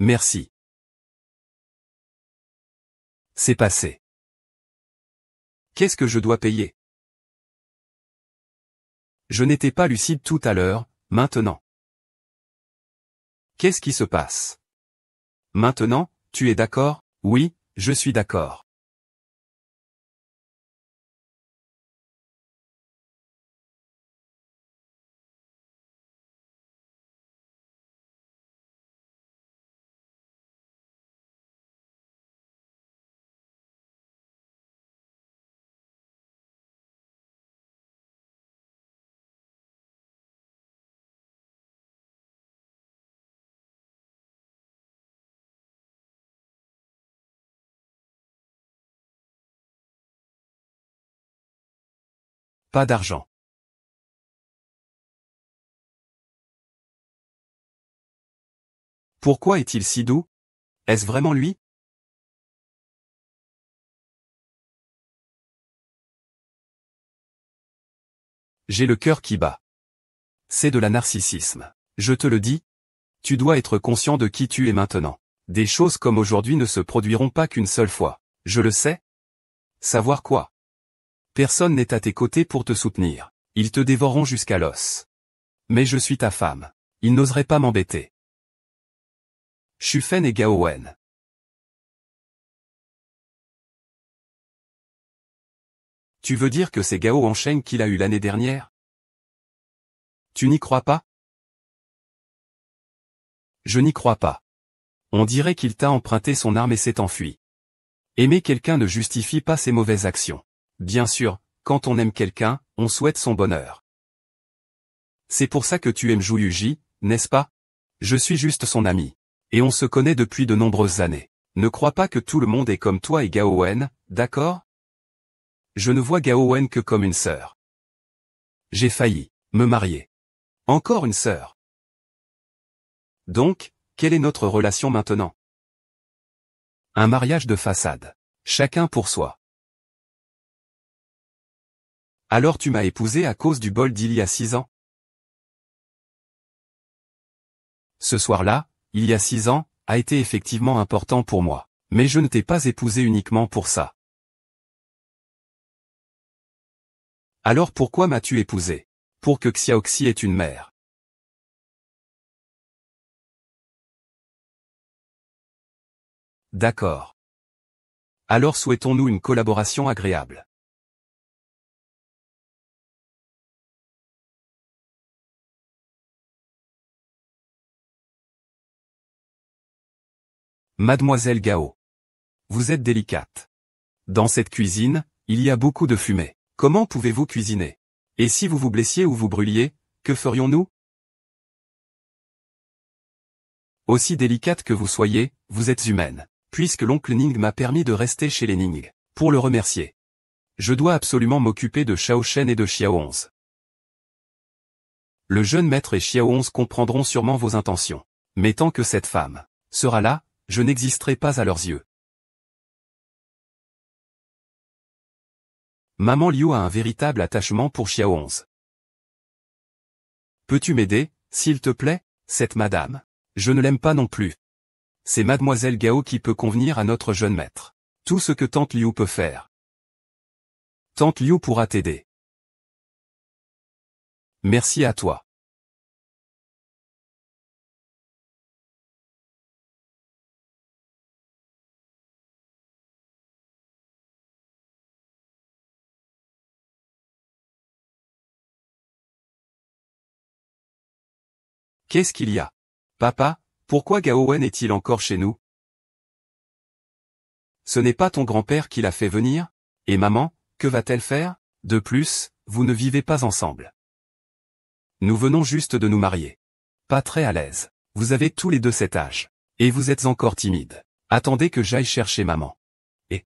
Merci. C'est passé. Qu'est-ce que je dois payer? Je n'étais pas lucide tout à l'heure, maintenant. Qu'est-ce qui se passe? Maintenant, tu es d'accord? Oui, je suis d'accord. Pas d'argent. Pourquoi est-il si doux? Est-ce vraiment lui? J'ai le cœur qui bat. C'est de la narcissisme. Je te le dis. Tu dois être conscient de qui tu es maintenant. Des choses comme aujourd'hui ne se produiront pas qu'une seule fois. Je le sais. Savoir quoi? Personne n'est à tes côtés pour te soutenir. Ils te dévoreront jusqu'à l'os. Mais je suis ta femme. Ils n'oseraient pas m'embêter. Shufen et Gao Wen. Tu veux dire que c'est Gao Wansheng qu'il a eu l'année dernière? Tu n'y crois pas? Je n'y crois pas. On dirait qu'il t'a emprunté son arme et s'est enfui. Aimer quelqu'un ne justifie pas ses mauvaises actions. Bien sûr, quand on aime quelqu'un, on souhaite son bonheur. C'est pour ça que tu aimes Zhu Yuji, n'est-ce pas? Je suis juste son ami. Et on se connaît depuis de nombreuses années. Ne crois pas que tout le monde est comme toi et Gao Wen, d'accord? Je ne vois Gao Wen que comme une sœur. J'ai failli me marier. Encore une sœur. Donc, quelle est notre relation maintenant? Un mariage de façade. Chacun pour soi. Alors tu m'as épousé à cause du bol d'il y a 6 ans? Ce soir-là, il y a 6 ans, a été effectivement important pour moi. Mais je ne t'ai pas épousé uniquement pour ça. Alors pourquoi m'as-tu épousé? Pour que Xiaoxi ait une mère. D'accord. Alors souhaitons-nous une collaboration agréable. Mademoiselle Gao. Vous êtes délicate. Dans cette cuisine, il y a beaucoup de fumée. Comment pouvez-vous cuisiner? Et si vous vous blessiez ou vous brûliez, que ferions-nous? Aussi délicate que vous soyez, vous êtes humaine. Puisque l'oncle Ning m'a permis de rester chez les Ning. Pour le remercier. Je dois absolument m'occuper de Xiao Shen et de Xiao 11. Le jeune maître et Xiao 11 comprendront sûrement vos intentions. Mais tant que cette femme sera là, je n'existerai pas à leurs yeux. Maman Liu a un véritable attachement pour Xiao 11. Peux-tu m'aider, s'il te plaît, cette madame? Je ne l'aime pas non plus. C'est mademoiselle Gao qui peut convenir à notre jeune maître. Tout ce que tante Liu peut faire. Tante Liu pourra t'aider. Merci à toi. Qu'est-ce qu'il y a? Papa, pourquoi Gao Wen est-il encore chez nous? Ce n'est pas ton grand-père qui l'a fait venir? Et maman, que va-t-elle faire? De plus, vous ne vivez pas ensemble. Nous venons juste de nous marier. Pas très à l'aise. Vous avez tous les deux cet âge. Et vous êtes encore timide. Attendez que j'aille chercher maman. Et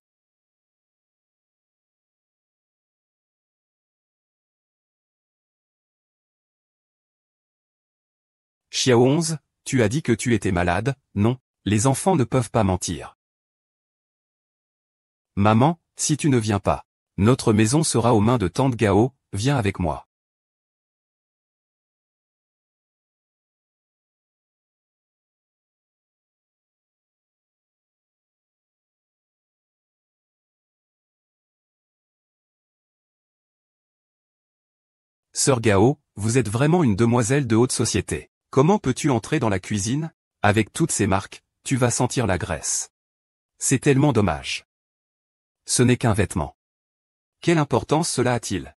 Xiao 11, tu as dit que tu étais malade, non? Les enfants ne peuvent pas mentir. Maman, si tu ne viens pas, notre maison sera aux mains de tante Gao, viens avec moi. Sœur Gao, vous êtes vraiment une demoiselle de haute société. Comment peux-tu entrer dans la cuisine? Avec toutes ces marques, tu vas sentir la graisse. C'est tellement dommage. Ce n'est qu'un vêtement. Quelle importance cela a-t-il?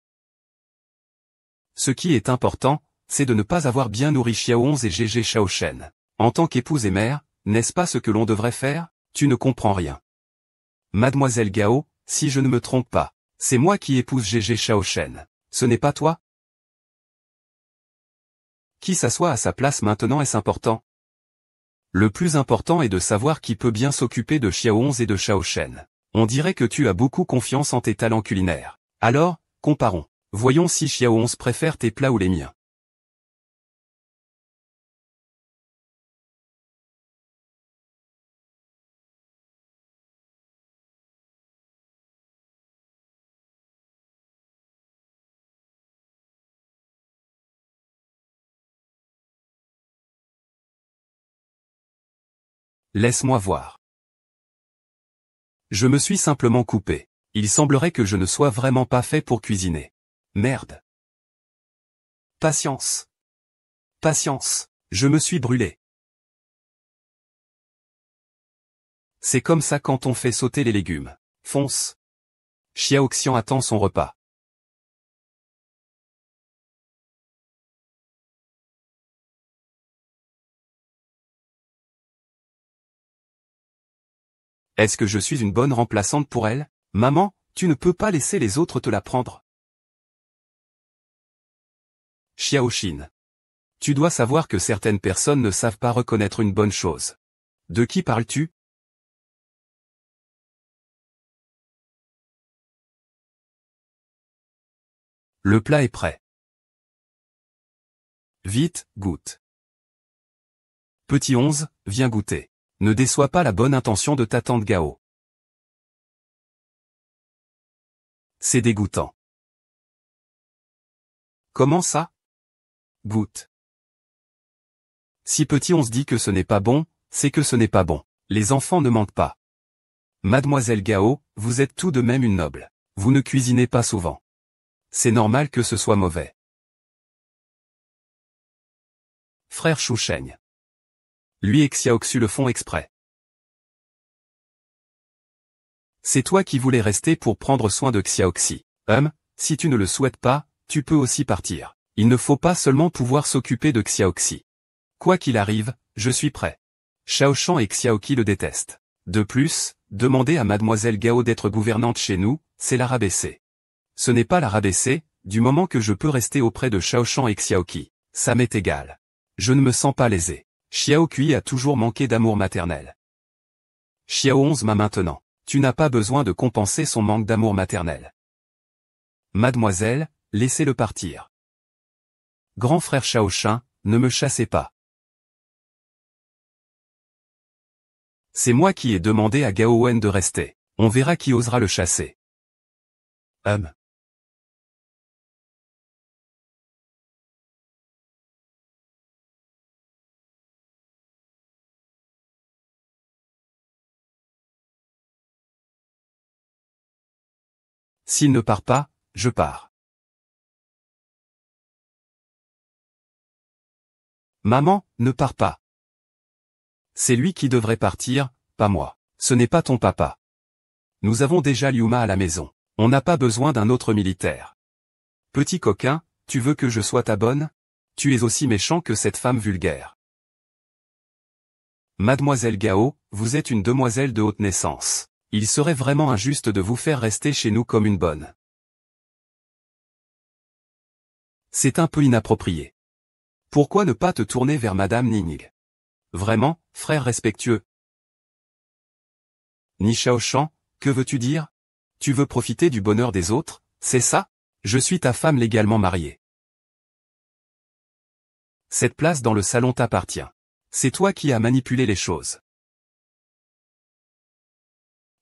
Ce qui est important, c'est de ne pas avoir bien nourri Xiao 11 et Gégé Shaoshen. En tant qu'épouse et mère, n'est-ce pas ce que l'on devrait faire? Tu ne comprends rien. Mademoiselle Gao, si je ne me trompe pas, c'est moi qui épouse Gégé Shaoshen. Ce n'est pas toi? Qui s'assoit à sa place maintenant est-ce important? Le plus important est de savoir qui peut bien s'occuper de Xiao 11 et de Shaoshen. On dirait que tu as beaucoup confiance en tes talents culinaires. Alors, comparons. Voyons si Xiao 11 préfère tes plats ou les miens. Laisse-moi voir. Je me suis simplement coupé. Il semblerait que je ne sois vraiment pas fait pour cuisiner. Merde. Patience. Patience. Je me suis brûlé. C'est comme ça quand on fait sauter les légumes. Fonce. Xiaoxian attend son repas. Est-ce que je suis une bonne remplaçante pour elle? Maman, tu ne peux pas laisser les autres te la prendre. Xiaoxin. Tu dois savoir que certaines personnes ne savent pas reconnaître une bonne chose. De qui parles-tu? Le plat est prêt. Vite, goûte. Petit 11, viens goûter. Ne déçois pas la bonne intention de ta tante Gao. C'est dégoûtant. Comment ça? Goûte. Si petit 11 dit que ce n'est pas bon, c'est que ce n'est pas bon. Les enfants ne mentent pas. Mademoiselle Gao, vous êtes tout de même une noble. Vous ne cuisinez pas souvent. C'est normal que ce soit mauvais. Frère Chouchaigne. Lui et Xiaoxu le font exprès. C'est toi qui voulais rester pour prendre soin de Xiaoxi. Si tu ne le souhaites pas, tu peux aussi partir. Il ne faut pas seulement pouvoir s'occuper de Xiaoxi. Quoi qu'il arrive, je suis prêt. Shaoshan et Xiaoqi le détestent. De plus, demander à Mademoiselle Gao d'être gouvernante chez nous, c'est la rabaisser. Ce n'est pas la rabaisser, du moment que je peux rester auprès de Shaoshan et Xiaoqi. Ça m'est égal. Je ne me sens pas lésé. Xiaoqi a toujours manqué d'amour maternel. Xiao 11 m'a maintenant. Tu n'as pas besoin de compenser son manque d'amour maternel. Mademoiselle, laissez-le partir. Grand frère Shaoshan, ne me chassez pas. C'est moi qui ai demandé à Gao Wen de rester. On verra qui osera le chasser. S'il ne part pas, je pars. Maman, ne pars pas. C'est lui qui devrait partir, pas moi. Ce n'est pas ton papa. Nous avons déjà Liuma à la maison. On n'a pas besoin d'un autre militaire. Petit coquin, tu veux que je sois ta bonne? Tu es aussi méchant que cette femme vulgaire. Mademoiselle Gao, vous êtes une demoiselle de haute naissance. Il serait vraiment injuste de vous faire rester chez nous comme une bonne. C'est un peu inapproprié. Pourquoi ne pas te tourner vers Madame Ning? Vraiment, frère respectueux. Ni Shaoshan, que veux-tu dire? Tu veux profiter du bonheur des autres, c'est ça? Je suis ta femme légalement mariée. Cette place dans le salon t'appartient. C'est toi qui as manipulé les choses.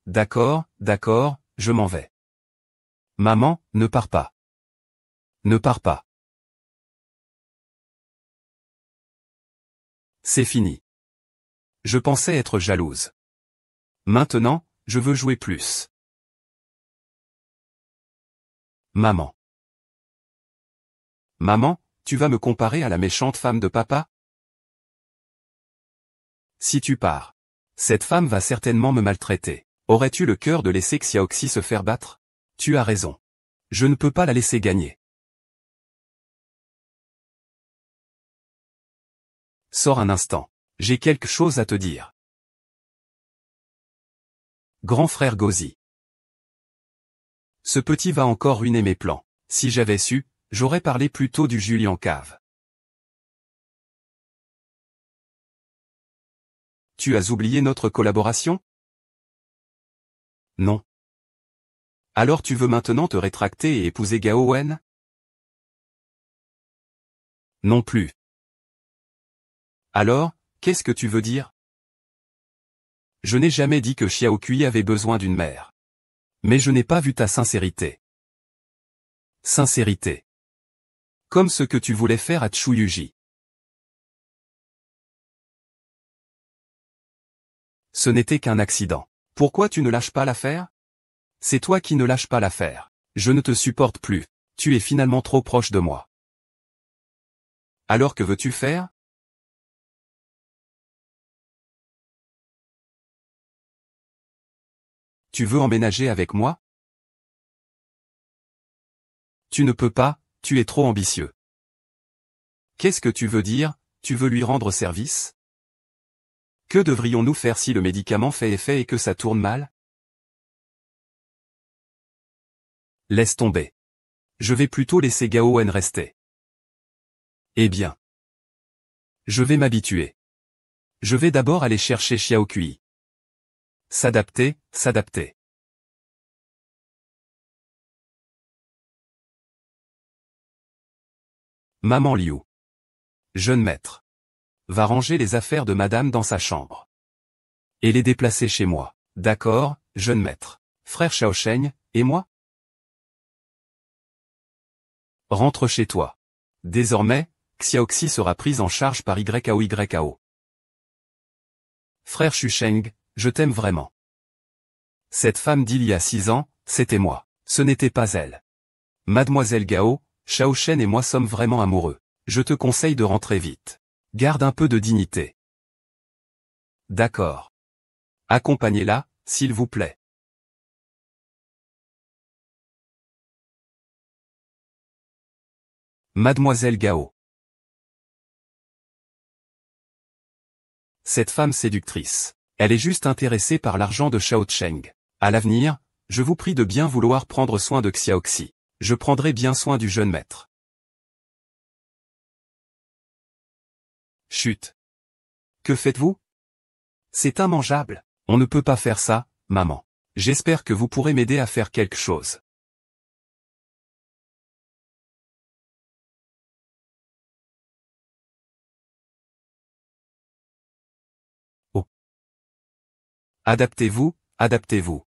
D'accord, je m'en vais. Maman, ne pars pas. Ne pars pas. C'est fini. Je pensais être jalouse. Maintenant, je veux jouer plus. Maman. Maman, tu vas me comparer à la méchante femme de papa? Si tu pars. Cette femme va certainement me maltraiter. Aurais-tu le cœur de laisser Xiaoxi se faire battre? Tu as raison. Je ne peux pas la laisser gagner. Sors un instant. J'ai quelque chose à te dire. Grand frère Gozi. Ce petit va encore ruiner mes plans. Si j'avais su, j'aurais parlé plus tôt du Julien Cave. Tu as oublié notre collaboration? Non. Alors tu veux maintenant te rétracter et épouser Gao Wen? Non plus. Alors, qu'est-ce que tu veux dire? Je n'ai jamais dit que Xiaokui avait besoin d'une mère. Mais je n'ai pas vu ta sincérité. Sincérité. Comme ce que tu voulais faire à Tshuyuji. Ce n'était qu'un accident. Pourquoi tu ne lâches pas l'affaire? C'est toi qui ne lâches pas l'affaire. Je ne te supporte plus. Tu es finalement trop proche de moi. Alors que veux-tu faire? Tu veux emménager avec moi? Tu ne peux pas, tu es trop ambitieux. Qu'est-ce que tu veux dire, tu veux lui rendre service? Que devrions-nous faire si le médicament fait effet et que ça tourne mal? Laisse tomber. Je vais plutôt laisser Gaoen rester. Eh bien. Je vais m'habituer. Je vais d'abord aller chercher Xiaokui. S'adapter, s'adapter. Maman Liu. Jeune maître. Va ranger les affaires de madame dans sa chambre. Et les déplacer chez moi. D'accord, jeune maître. Frère Shaosheng, et moi? Rentre chez toi. Désormais, Xiaoxi sera prise en charge par YAO. Frère Shusheng, je t'aime vraiment. Cette femme d'il y a 6 ans, c'était moi. Ce n'était pas elle. Mademoiselle Gao, Shaoshen et moi sommes vraiment amoureux. Je te conseille de rentrer vite. Garde un peu de dignité. D'accord. Accompagnez-la, s'il vous plaît. Mademoiselle Gao. Cette femme séductrice. Elle est juste intéressée par l'argent de Shao Cheng. À l'avenir, je vous prie de bien vouloir prendre soin de Xiaoxi. Je prendrai bien soin du jeune maître. Chut. Que faites-vous? C'est immangeable. On ne peut pas faire ça, maman. J'espère que vous pourrez m'aider à faire quelque chose. Oh. Adaptez-vous, adaptez-vous.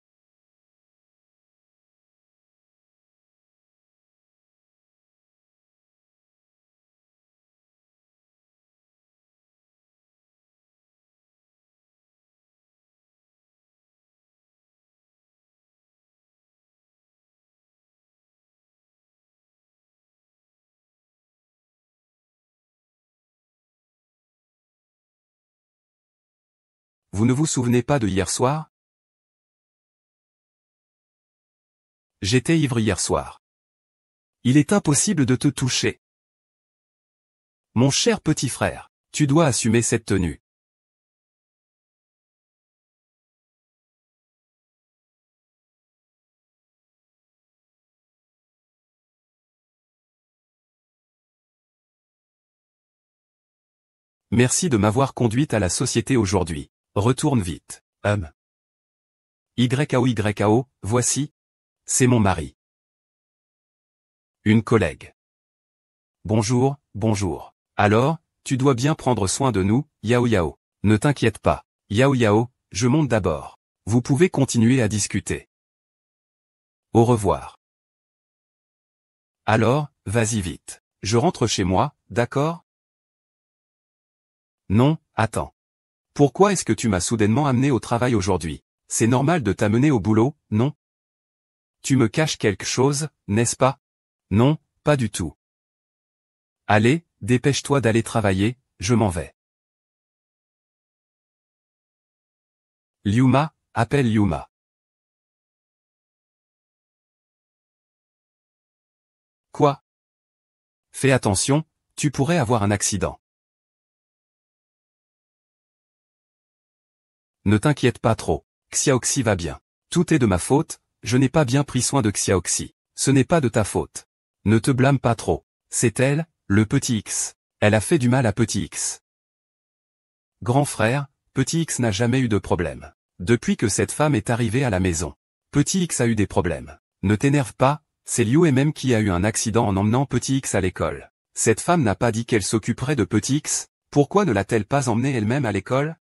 Vous ne vous souvenez pas de hier soir? J'étais ivre hier soir. Il est impossible de te toucher. Mon cher petit frère, tu dois assumer cette tenue. Merci de m'avoir conduite à la société aujourd'hui. Retourne vite. YAO, voici. C'est mon mari. Une collègue. Bonjour, bonjour. Alors, tu dois bien prendre soin de nous, Yao Yao. Ne t'inquiète pas. Yao Yao, je monte d'abord. Vous pouvez continuer à discuter. Au revoir. Alors, vas-y vite. Je rentre chez moi, d'accord? Non, attends. Pourquoi est-ce que tu m'as soudainement amené au travail aujourd'hui? C'est normal de t'amener au boulot, non? Tu me caches quelque chose, n'est-ce pas? Non, pas du tout. Allez, dépêche-toi d'aller travailler, je m'en vais. Liuma, appelle Liuma. Quoi? Fais attention, tu pourrais avoir un accident. Ne t'inquiète pas trop, Xiaoxi va bien. Tout est de ma faute, je n'ai pas bien pris soin de Xiaoxi. Ce n'est pas de ta faute. Ne te blâme pas trop. C'est elle, le petit X. Elle a fait du mal à petit X. Grand frère, petit X n'a jamais eu de problème. Depuis que cette femme est arrivée à la maison, petit X a eu des problèmes. Ne t'énerve pas, c'est Liu et même qui a eu un accident en emmenant petit X à l'école. Cette femme n'a pas dit qu'elle s'occuperait de petit X, pourquoi ne l'a-t-elle pas emmené elle-même à l'école?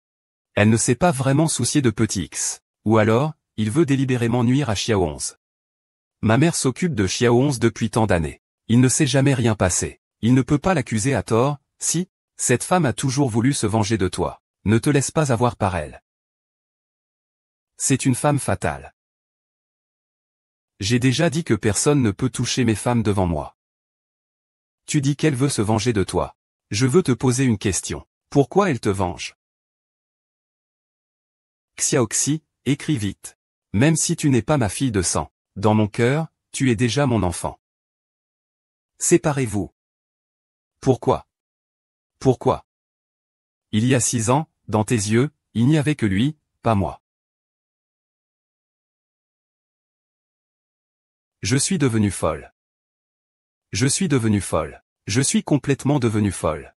Elle ne s'est pas vraiment souciée de petit X. Ou alors, il veut délibérément nuire à Xiao 11. Ma mère s'occupe de Xiao 11 depuis tant d'années. Il ne s'est jamais rien passé. Il ne peut pas l'accuser à tort, si, cette femme a toujours voulu se venger de toi. Ne te laisse pas avoir par elle. C'est une femme fatale. J'ai déjà dit que personne ne peut toucher mes femmes devant moi. Tu dis qu'elle veut se venger de toi. Je veux te poser une question. Pourquoi elle te venge? Xiaoxi, écris vite. Même si tu n'es pas ma fille de sang, dans mon cœur, tu es déjà mon enfant. Séparez-vous. Pourquoi? Pourquoi? Il y a 6 ans, dans tes yeux, il n'y avait que lui, pas moi. Je suis devenue folle. Je suis devenue folle. Je suis complètement devenue folle.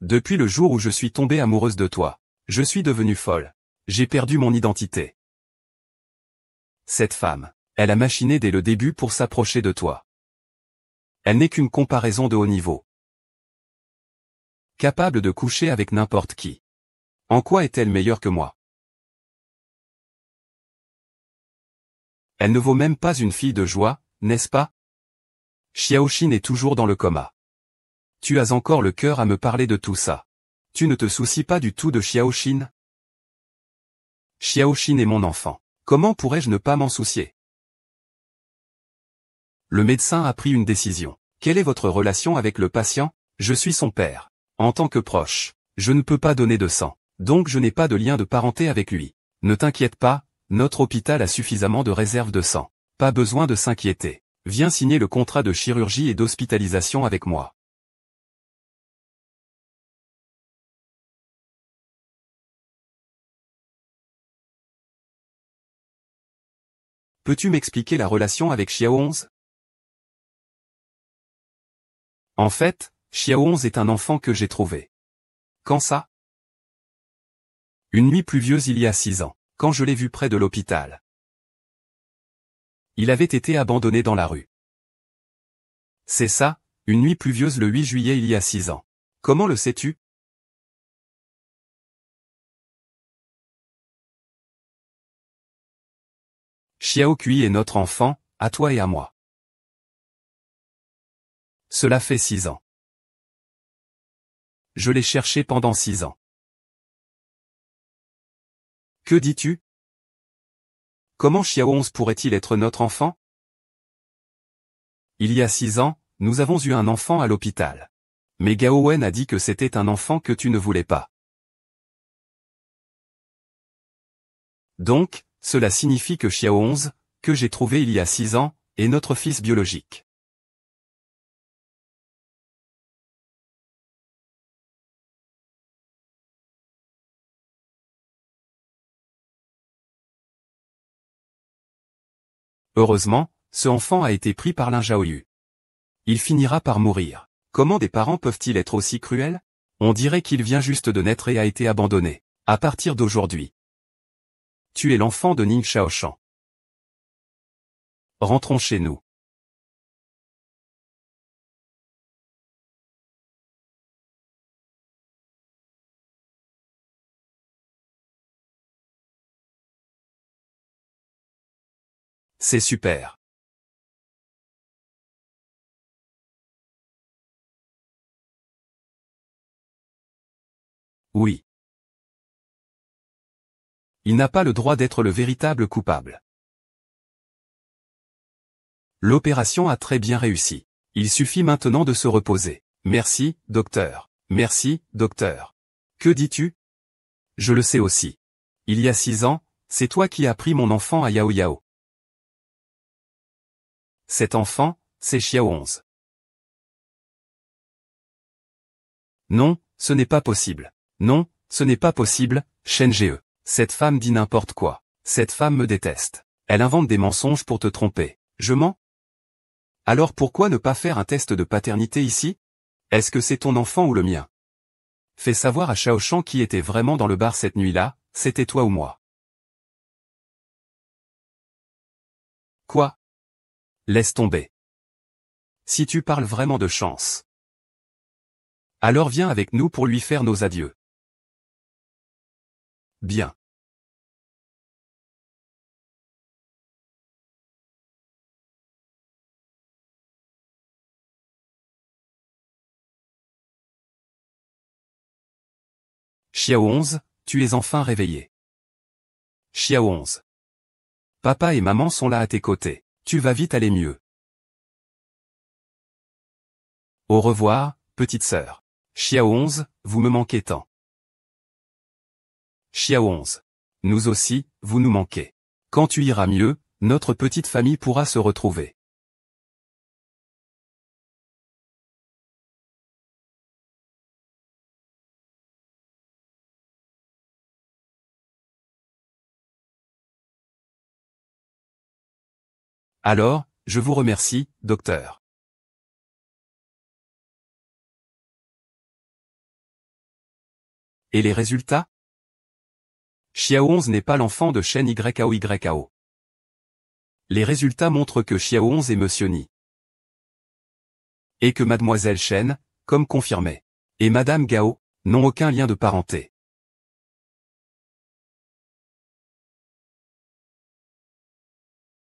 Depuis le jour où je suis tombée amoureuse de toi, je suis devenue folle. J'ai perdu mon identité. Cette femme, elle a machiné dès le début pour s'approcher de toi. Elle n'est qu'une comparaison de haut niveau. Capable de coucher avec n'importe qui. En quoi est-elle meilleure que moi? Elle ne vaut même pas une fille de joie, n'est-ce pas? Xiaoxin est toujours dans le coma. Tu as encore le cœur à me parler de tout ça. Tu ne te soucies pas du tout de Xiaoxin? Xiaoxin est mon enfant. Comment pourrais-je ne pas m'en soucier? Le médecin a pris une décision. Quelle est votre relation avec le patient? Je suis son père. En tant que proche, je ne peux pas donner de sang. Donc je n'ai pas de lien de parenté avec lui. Ne t'inquiète pas, notre hôpital a suffisamment de réserves de sang. Pas besoin de s'inquiéter. Viens signer le contrat de chirurgie et d'hospitalisation avec moi. Peux-tu m'expliquer la relation avec Xiao11? En fait, Xiao11 est un enfant que j'ai trouvé. Quand ça? Une nuit pluvieuse il y a 6 ans, quand je l'ai vu près de l'hôpital. Il avait été abandonné dans la rue. C'est ça, une nuit pluvieuse le 8 juillet il y a 6 ans. Comment le sais-tu? Xiao Kui est notre enfant, à toi et à moi. Cela fait 6 ans. Je l'ai cherché pendant 6 ans. Que dis-tu? Comment Xiao11 pourrait-il être notre enfant? Il y a 6 ans, nous avons eu un enfant à l'hôpital. Mais Gao Wen a dit que c'était un enfant que tu ne voulais pas. Donc, cela signifie que Xiao11, que j'ai trouvé il y a 6 ans, est notre fils biologique. Heureusement, ce enfant a été pris par Lin Zhaoyu. Il finira par mourir. Comment des parents peuvent-ils être aussi cruels? On dirait qu'il vient juste de naître et a été abandonné. À partir d'aujourd'hui. Tu es l'enfant de Ning Shaoshan. Rentrons chez nous. C'est super. Oui. Il n'a pas le droit d'être le véritable coupable. L'opération a très bien réussi. Il suffit maintenant de se reposer. Merci, docteur. Merci, docteur. Que dis-tu? Je le sais aussi. Il y a 6 ans, c'est toi qui as pris mon enfant à Yao Yao. Cet enfant, c'est Xiao11. Non, ce n'est pas possible. Non, ce n'est pas possible, Shen Ge. Cette femme dit n'importe quoi. Cette femme me déteste. Elle invente des mensonges pour te tromper. Je mens? Alors pourquoi ne pas faire un test de paternité ici? Est-ce que c'est ton enfant ou le mien? Fais savoir à Shaoshan qui était vraiment dans le bar cette nuit-là, c'était toi ou moi. Quoi? Laisse tomber. Si tu parles vraiment de chance. Alors viens avec nous pour lui faire nos adieux. Bien. Xiao 11, tu es enfin réveillé. Xiao 11. Papa et maman sont là à tes côtés. Tu vas vite aller mieux. Au revoir, petite sœur. Xiao 11, vous me manquez tant. Xiao 11. Nous aussi, vous nous manquez. Quand tu iras mieux, notre petite famille pourra se retrouver. Alors, je vous remercie, docteur. Et les résultats? Xiao 11 n'est pas l'enfant de Shen Yao. Les résultats montrent que Xiao 11 est Monsieur Ni. Et que Mademoiselle Shen, comme confirmé, et Madame Gao, n'ont aucun lien de parenté.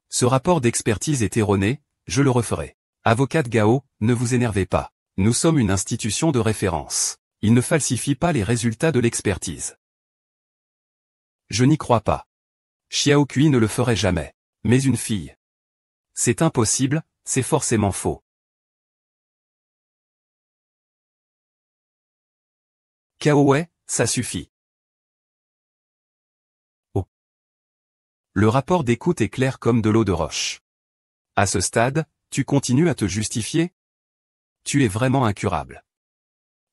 Ce rapport d'expertise est erroné, je le referai. Avocate Gao, ne vous énervez pas. Nous sommes une institution de référence. Il ne falsifie pas les résultats de l'expertise. Je n'y crois pas. Xiao Kui ne le ferait jamais. Mais une fille. C'est impossible, c'est forcément faux. Kaowei, ça suffit. Oh. Le rapport d'écoute est clair comme de l'eau de roche. À ce stade, tu continues à te justifier? Tu es vraiment incurable.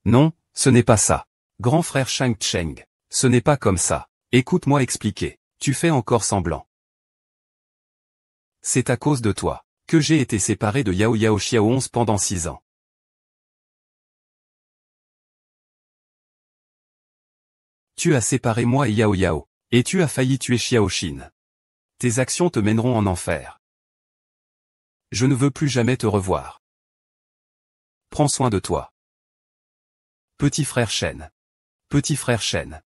Non, ce n'est pas ça. Grand frère Shang Cheng, ce n'est pas comme ça. Écoute-moi expliquer. Tu fais encore semblant. C'est à cause de toi que j'ai été séparé de Yao Xiao 11 pendant 6 ans. Tu as séparé moi et Yao, et tu as failli tuer Xiao Xin. Tes actions te mèneront en enfer. Je ne veux plus jamais te revoir. Prends soin de toi. Petit frère Shen. Petit frère Shen.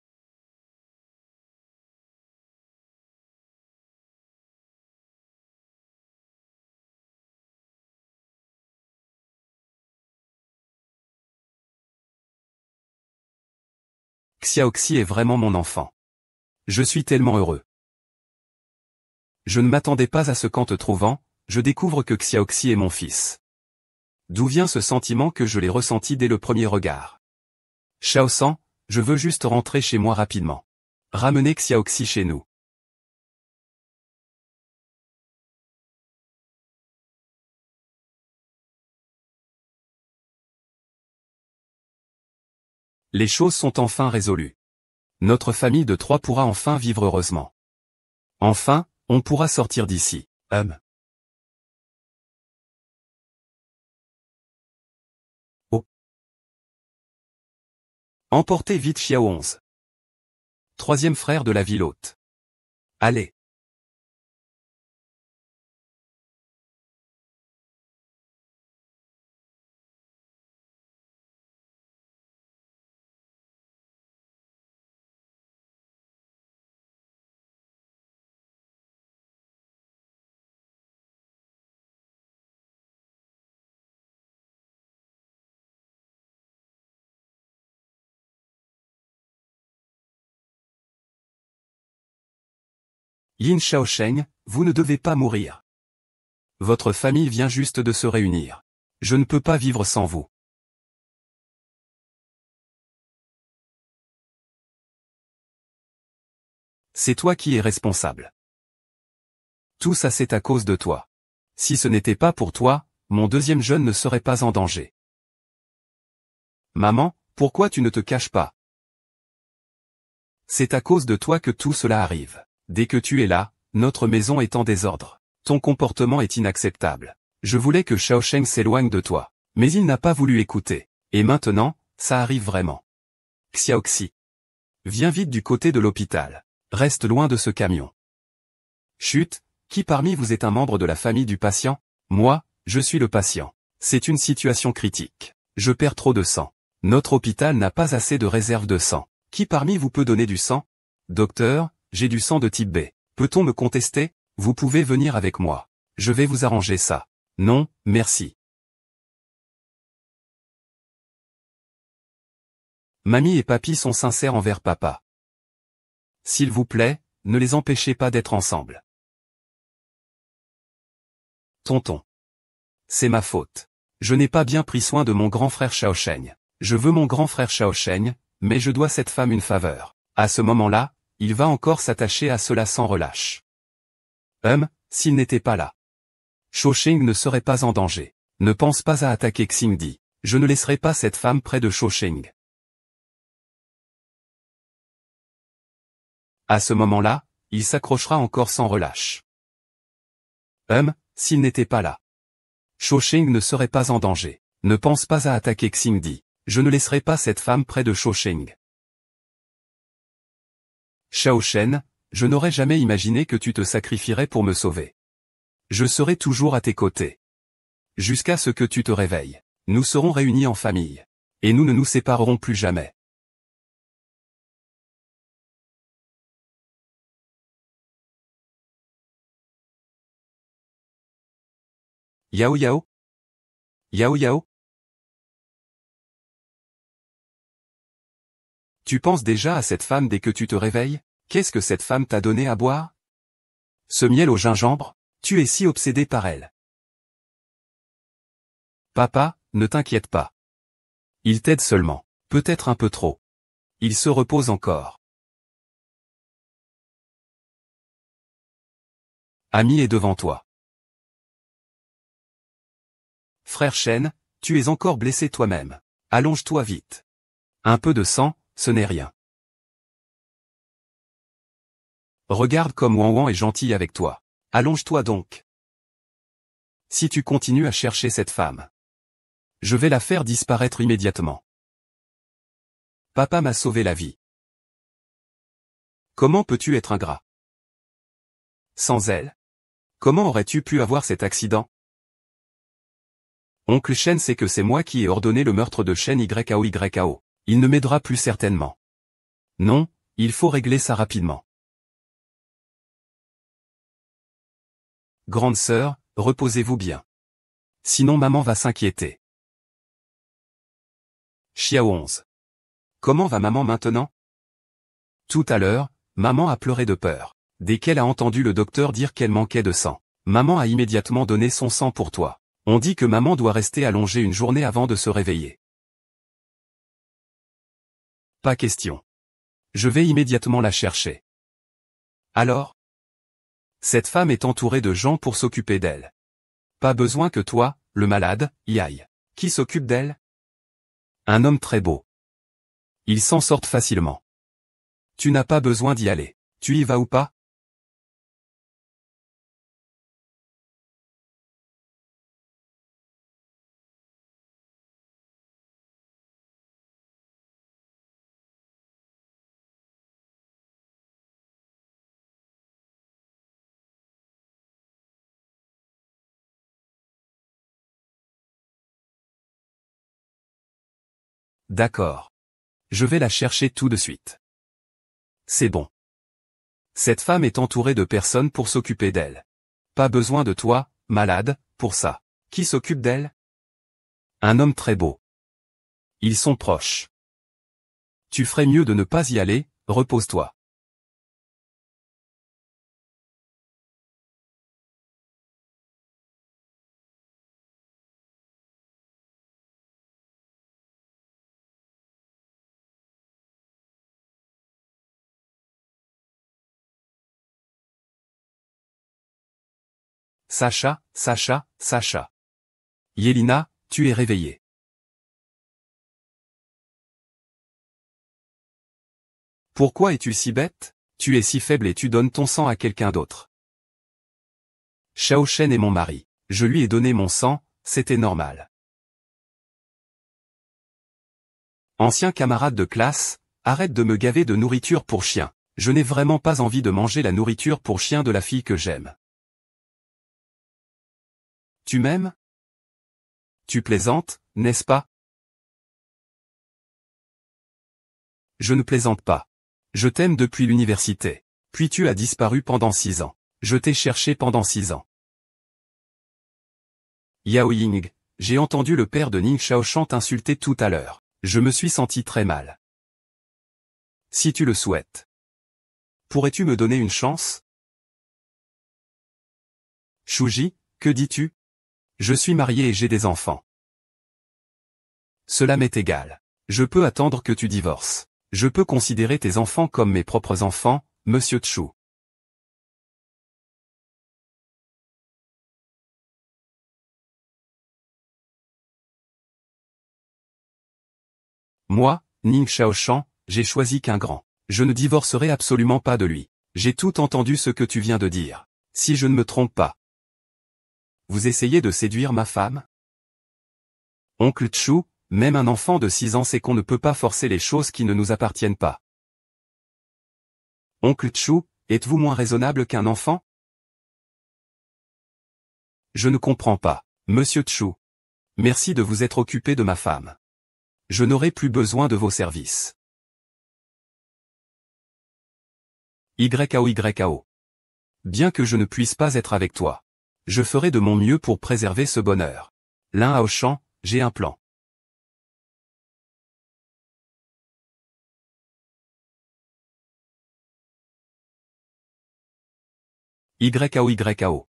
Xiaoxi est vraiment mon enfant. Je suis tellement heureux. Je ne m'attendais pas à ce qu'en te trouvant, je découvre que Xiaoxi est mon fils. D'où vient ce sentiment que je l'ai ressenti dès le premier regard? Shaosan, je veux juste rentrer chez moi rapidement. Ramener Xiaoxi chez nous. Les choses sont enfin résolues. Notre famille de 3 pourra enfin vivre heureusement. Enfin, on pourra sortir d'ici. Oh. Emportez vite Xiao 11. Troisième frère de la ville haute. Allez. Yin Shaosheng, vous ne devez pas mourir. Votre famille vient juste de se réunir. Je ne peux pas vivre sans vous. C'est toi qui es responsable. Tout ça c'est à cause de toi. Si ce n'était pas pour toi, mon deuxième jeune ne serait pas en danger. Maman, pourquoi tu ne te caches pas? C'est à cause de toi que tout cela arrive. Dès que tu es là, notre maison est en désordre. Ton comportement est inacceptable. Je voulais que Shaosheng s'éloigne de toi. Mais il n'a pas voulu écouter. Et maintenant, ça arrive vraiment. Xiaoxi. Viens vite du côté de l'hôpital. Reste loin de ce camion. Chut, qui parmi vous est un membre de la famille du patient? Moi, je suis le patient. C'est une situation critique. Je perds trop de sang. Notre hôpital n'a pas assez de réserve de sang. Qui parmi vous peut donner du sang? Docteur, j'ai du sang de type B. Peut-on me contester? Vous pouvez venir avec moi. Je vais vous arranger ça. Non, merci. Mamie et papy sont sincères envers papa. S'il vous plaît, ne les empêchez pas d'être ensemble. Tonton. C'est ma faute. Je n'ai pas bien pris soin de mon grand frère Shaosheng. Je veux mon grand frère Shaosheng, mais je dois cette femme une faveur. À ce moment-là, il va encore s'attacher à cela sans relâche. S'il n'était pas là. Shaosheng ne serait pas en danger. Ne pense pas à attaquer Xingdi. Je ne laisserai pas cette femme près de Shaosheng. À ce moment-là, il s'accrochera encore sans relâche. S'il n'était pas là. Shaosheng ne serait pas en danger. Ne pense pas à attaquer Xingdi. Je ne laisserai pas cette femme près de Shaosheng. Shaoshen, je n'aurais jamais imaginé que tu te sacrifierais pour me sauver. Je serai toujours à tes côtés. Jusqu'à ce que tu te réveilles. Nous serons réunis en famille. Et nous ne nous séparerons plus jamais. Yao Yao? Yao Yao? Tu penses déjà à cette femme dès que tu te réveilles? Qu'est-ce que cette femme t'a donné à boire? Ce miel au gingembre? Tu es si obsédé par elle. Papa, ne t'inquiète pas. Il t'aide seulement. Peut-être un peu trop. Il se repose encore. Ami est devant toi. Frère Shen, tu es encore blessé toi-même. Allonge-toi vite. Un peu de sang, ce n'est rien. Regarde comme Wan Wan est gentil avec toi. Allonge-toi donc. Si tu continues à chercher cette femme, je vais la faire disparaître immédiatement. Papa m'a sauvé la vie. Comment peux-tu être ingrat? Sans elle? Comment aurais-tu pu avoir cet accident? Oncle Shen sait que c'est moi qui ai ordonné le meurtre de Shen Yao. Il ne m'aidera plus certainement. Non, il faut régler ça rapidement. Grande sœur, reposez-vous bien. Sinon maman va s'inquiéter. Xiao 11. Comment va maman maintenant? Tout à l'heure, maman a pleuré de peur. Dès qu'elle a entendu le docteur dire qu'elle manquait de sang, maman a immédiatement donné son sang pour toi. On dit que maman doit rester allongée une journée avant de se réveiller. Pas question. Je vais immédiatement la chercher. Alors? Cette femme est entourée de gens pour s'occuper d'elle. Pas besoin que toi, le malade, y aille. Qui s'occupe d'elle? Un homme très beau. Ils s'en sortent facilement. Tu n'as pas besoin d'y aller. Tu y vas ou pas? D'accord. Je vais la chercher tout de suite. C'est bon. Cette femme est entourée de personnes pour s'occuper d'elle. Pas besoin de toi, malade, pour ça. Qui s'occupe d'elle? Un homme très beau. Ils sont proches. Tu ferais mieux de ne pas y aller, repose-toi. Sacha, Sacha, Sacha. Yelina, tu es réveillée. Pourquoi es-tu si bête? Tu es si faible et tu donnes ton sang à quelqu'un d'autre. Xiao Shen est mon mari. Je lui ai donné mon sang, c'était normal. Ancien camarade de classe, arrête de me gaver de nourriture pour chien. Je n'ai vraiment pas envie de manger la nourriture pour chien de la fille que j'aime. Tu m'aimes? Tu plaisantes, n'est-ce pas? Je ne plaisante pas. Je t'aime depuis l'université. Puis tu as disparu pendant 6 ans. Je t'ai cherché pendant 6 ans. Yao Ying, j'ai entendu le père de Ning Shaoshan t'insulter tout à l'heure. Je me suis senti très mal. Si tu le souhaites. Pourrais-tu me donner une chance? Shuji, que dis-tu? Je suis marié et j'ai des enfants. Cela m'est égal. Je peux attendre que tu divorces. Je peux considérer tes enfants comme mes propres enfants, monsieur Chu. Moi, Ning Shaoshan, j'ai choisi qu'un grand. Je ne divorcerai absolument pas de lui. J'ai tout entendu ce que tu viens de dire. Si je ne me trompe pas. Vous essayez de séduire ma femme? Oncle Chu, même un enfant de 6 ans sait qu'on ne peut pas forcer les choses qui ne nous appartiennent pas. Oncle Chu, êtes-vous moins raisonnable qu'un enfant? Je ne comprends pas, monsieur Chu. Merci de vous être occupé de ma femme. Je n'aurai plus besoin de vos services. YAO. Bien que je ne puisse pas être avec toi, je ferai de mon mieux pour préserver ce bonheur. L'un à Auchan, j'ai un plan. YAO.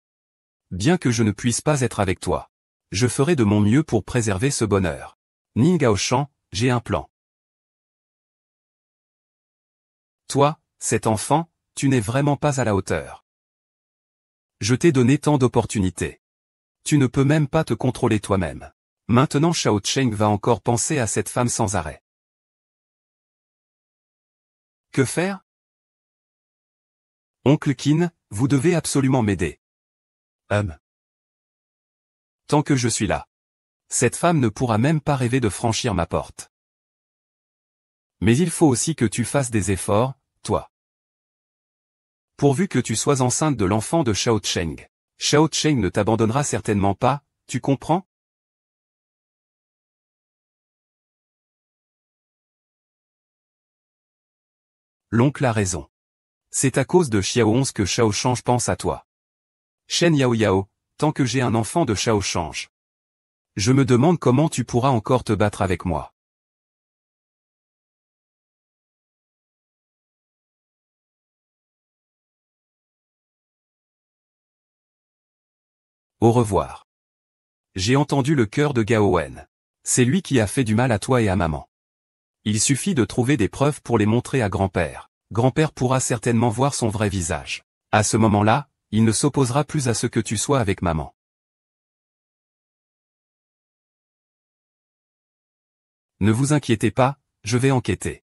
Bien que je ne puisse pas être avec toi, je ferai de mon mieux pour préserver ce bonheur. Ning Aoshan, j'ai un plan. Toi, cet enfant, tu n'es vraiment pas à la hauteur. Je t'ai donné tant d'opportunités. Tu ne peux même pas te contrôler toi-même. Maintenant Shao Cheng va encore penser à cette femme sans arrêt. Que faire? Oncle Qin, vous devez absolument m'aider. Tant que je suis là. Cette femme ne pourra même pas rêver de franchir ma porte. Mais il faut aussi que tu fasses des efforts, toi. Pourvu que tu sois enceinte de l'enfant de Shao Cheng. Shao Cheng ne t'abandonnera certainement pas, tu comprends? L'oncle a raison. C'est à cause de Xiao 11 que Shao Change pense à toi. Shen Yao Yao, tant que j'ai un enfant de Shao Change. Je me demande comment tu pourras encore te battre avec moi. Au revoir. J'ai entendu le cœur de Gao Wen. C'est lui qui a fait du mal à toi et à maman. Il suffit de trouver des preuves pour les montrer à grand-père. Grand-père pourra certainement voir son vrai visage. À ce moment-là, il ne s'opposera plus à ce que tu sois avec maman. Ne vous inquiétez pas, je vais enquêter.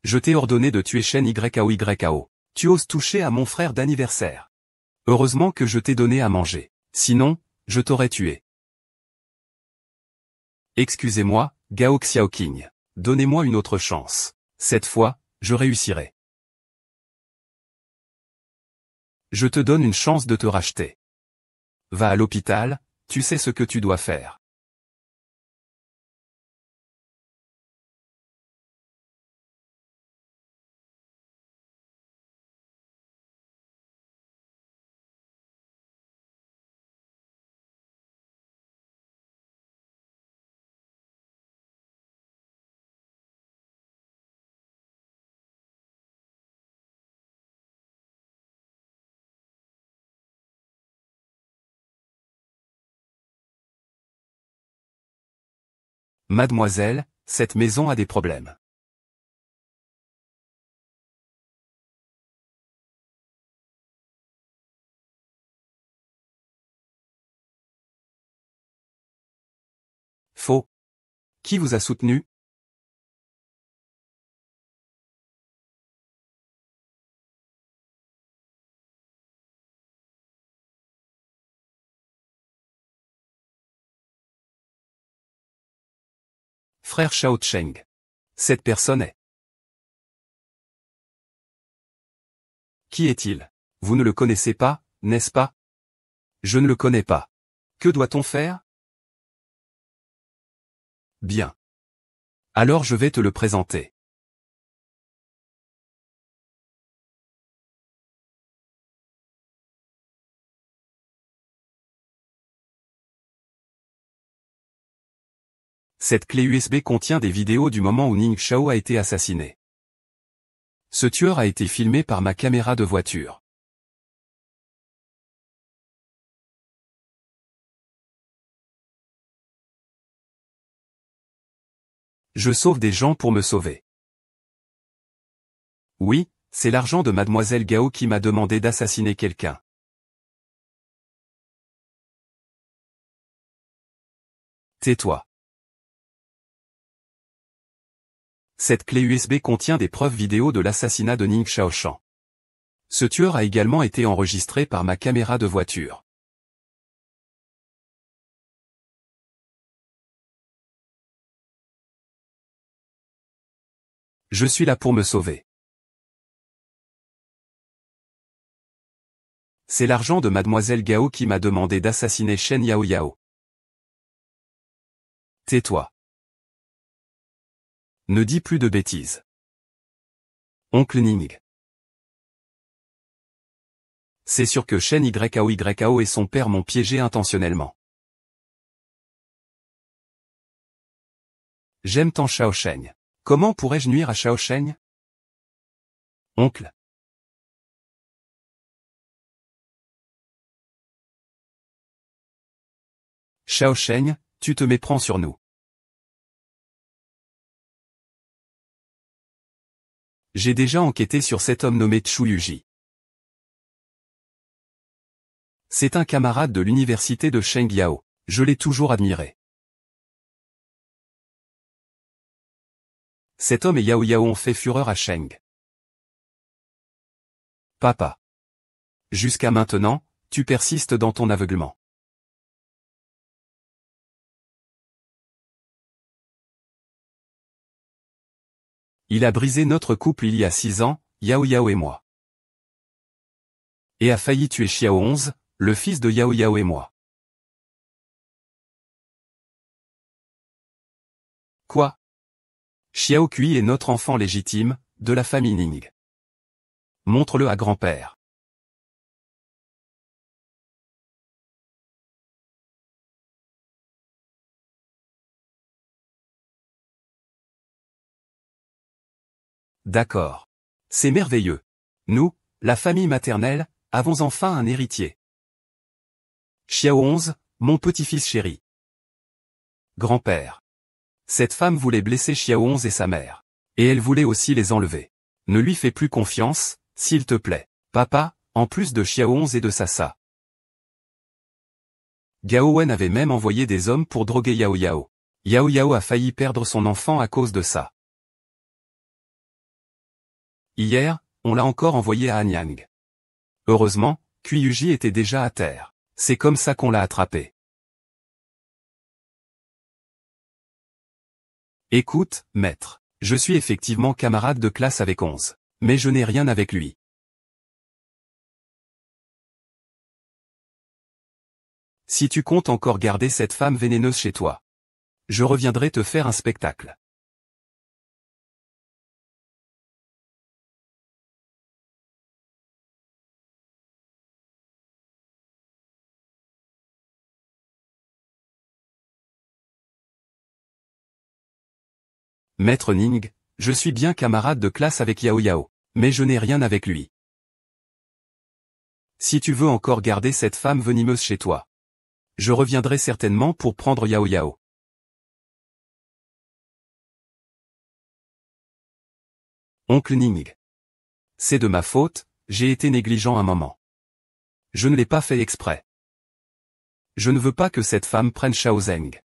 Je t'ai ordonné de tuer Shen YAO. Tu oses toucher à mon frère d'anniversaire. Heureusement que je t'ai donné à manger. Sinon, je t'aurais tué. Excusez-moi, Gao Xiaoqing. Donnez-moi une autre chance. Cette fois, je réussirai. Je te donne une chance de te racheter. Va à l'hôpital, tu sais ce que tu dois faire. Mademoiselle, cette maison a des problèmes. Faux. Qui vous a soutenu? Frère Shao Cheng. Cette personne est. Qui est-il? Vous ne le connaissez pas, n'est-ce pas? Je ne le connais pas. Que doit-on faire? Bien. Alors je vais te le présenter. Cette clé USB contient des vidéos du moment où Ning Xiao a été assassiné. Ce tueur a été filmé par ma caméra de voiture. Je sauve des gens pour me sauver. Oui, c'est l'argent de mademoiselle Gao qui m'a demandé d'assassiner quelqu'un. Tais-toi. Cette clé USB contient des preuves vidéo de l'assassinat de Ning Xiaoshan. Ce tueur a également été enregistré par ma caméra de voiture. Je suis là pour me sauver. C'est l'argent de mademoiselle Gao qui m'a demandé d'assassiner Shen Yao Yao. Tais-toi. Ne dis plus de bêtises. Oncle Ning. C'est sûr que Shen Yao et son père m'ont piégé intentionnellement. J'aime tant Shaosheng. Comment pourrais-je nuire à Shaosheng? Oncle. Shaosheng, tu te méprends sur nous. J'ai déjà enquêté sur cet homme nommé Chu Yuji. C'est un camarade de l'université de Shengyao. Je l'ai toujours admiré. Cet homme et Yao Yao ont fait fureur à Sheng. Papa. Jusqu'à maintenant, tu persistes dans ton aveuglement. Il a brisé notre couple il y a 6 ans, Yao Yao et moi. Et a failli tuer Xiao 11, le fils de Yao Yao et moi. Quoi? Xiao Kui est notre enfant légitime, de la famille Ning. Montre-le à grand-père. D'accord. C'est merveilleux. Nous, la famille maternelle, avons enfin un héritier. Xiao 11, mon petit-fils chéri. Grand-père. Cette femme voulait blesser Xiao 11 et sa mère. Et elle voulait aussi les enlever. Ne lui fais plus confiance, s'il te plaît. Papa, en plus de Xiao 11 et de Sasa. Gao Wen avait même envoyé des hommes pour droguer Yao Yao. Yao Yao a failli perdre son enfant à cause de ça. Hier, on l'a encore envoyé à Anyang. Heureusement, Yuji était déjà à terre. C'est comme ça qu'on l'a attrapé. Écoute, maître. Je suis effectivement camarade de classe avec 11. Mais je n'ai rien avec lui. Si tu comptes encore garder cette femme vénéneuse chez toi, je reviendrai te faire un spectacle. Maître Ning, je suis bien camarade de classe avec Yao Yao, mais je n'ai rien avec lui. Si tu veux encore garder cette femme venimeuse chez toi, je reviendrai certainement pour prendre Yao Yao. Oncle Ning. C'est de ma faute, j'ai été négligent un moment. Je ne l'ai pas fait exprès. Je ne veux pas que cette femme prenne Shao Zeng.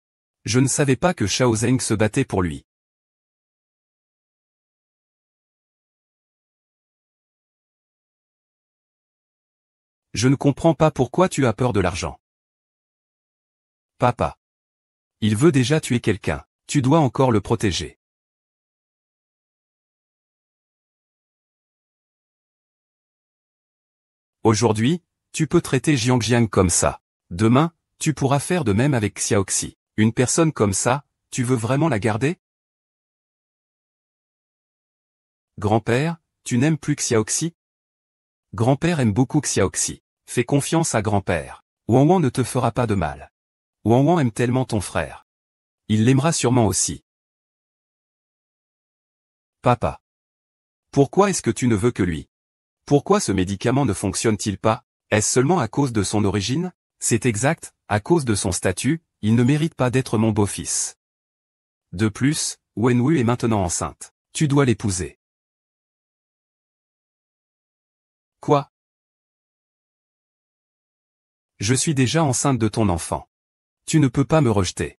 Je ne savais pas que Shao Zeng se battait pour lui. Je ne comprends pas pourquoi tu as peur de l'argent. Papa. Il veut déjà tuer quelqu'un, tu dois encore le protéger. Aujourd'hui, tu peux traiter Jiangjiang comme ça. Demain, tu pourras faire de même avec Xiaoxi. Une personne comme ça, tu veux vraiment la garder? Grand-père, tu n'aimes plus Xiaoxi? Grand-père aime beaucoup Xiaoxi. Fais confiance à grand-père. Wang Wang ne te fera pas de mal. Wang Wang aime tellement ton frère. Il l'aimera sûrement aussi. Papa. Pourquoi est-ce que tu ne veux que lui? Pourquoi ce médicament ne fonctionne-t-il pas? Est-ce seulement à cause de son origine? C'est exact, à cause de son statut, il ne mérite pas d'être mon beau-fils. De plus, Wenwu est maintenant enceinte. Tu dois l'épouser. Quoi? Je suis déjà enceinte de ton enfant. Tu ne peux pas me rejeter.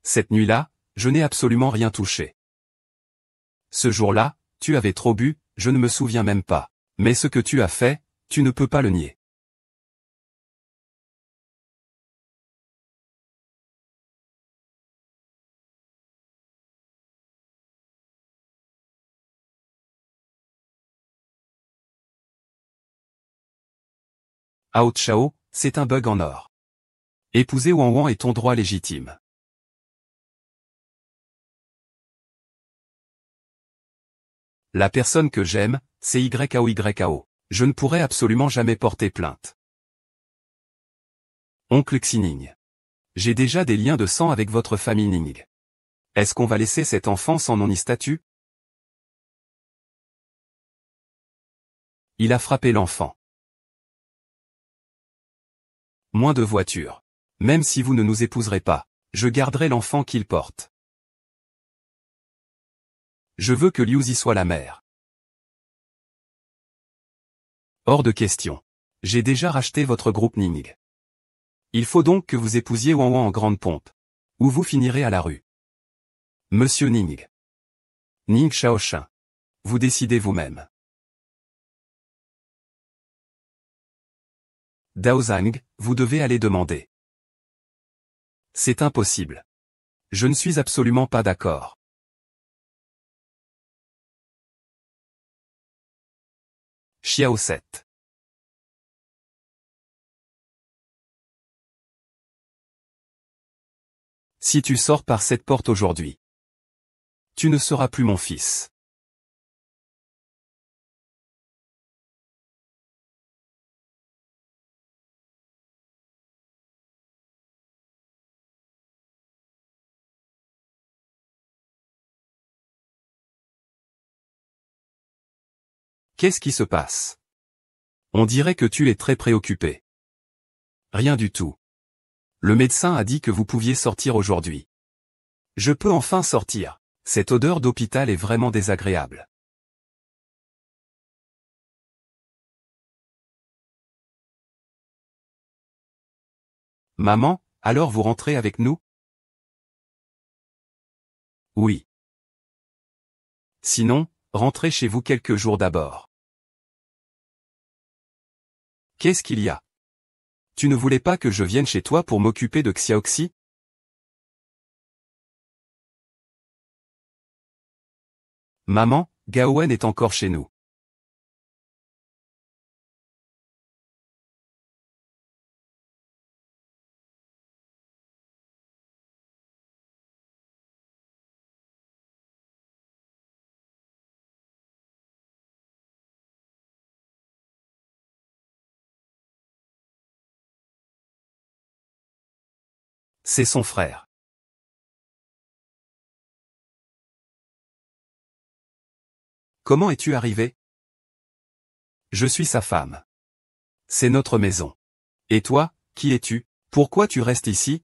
Cette nuit-là, je n'ai absolument rien touché. Ce jour-là, tu avais trop bu, je ne me souviens même pas. Mais ce que tu as fait, tu ne peux pas le nier. Hao Chao, c'est un bug en or. Épouser Wang Wang est ton droit légitime. La personne que j'aime, c'est YAO. Je ne pourrai absolument jamais porter plainte. Oncle Xining. J'ai déjà des liens de sang avec votre famille Ning. Est-ce qu'on va laisser cet enfant sans nom ni statut? Il a frappé l'enfant. Moins de voitures. Même si vous ne nous épouserez pas, je garderai l'enfant qu'il porte. Je veux que Liuzi soit la mère. Hors de question. J'ai déjà racheté votre groupe Ning. Il faut donc que vous épousiez Wang Wang en grande pompe. Ou vous finirez à la rue. Monsieur Ning. Ning Shaoshin. Vous décidez vous-même. Dao Zhang, vous devez aller demander. C'est impossible. Je ne suis absolument pas d'accord. Xiao 7. Si tu sors par cette porte aujourd'hui, tu ne seras plus mon fils. Qu'est-ce qui se passe? On dirait que tu es très préoccupé. Rien du tout. Le médecin a dit que vous pouviez sortir aujourd'hui. Je peux enfin sortir. Cette odeur d'hôpital est vraiment désagréable. Maman, alors vous rentrez avec nous? Oui. Sinon, rentrez chez vous quelques jours d'abord. Qu'est-ce qu'il y a? Tu ne voulais pas que je vienne chez toi pour m'occuper de Xiaoxi? Maman, Gaowen est encore chez nous. C'est son frère. Comment es-tu arrivé? Je suis sa femme. C'est notre maison. Et toi, qui es-tu? Pourquoi tu restes ici?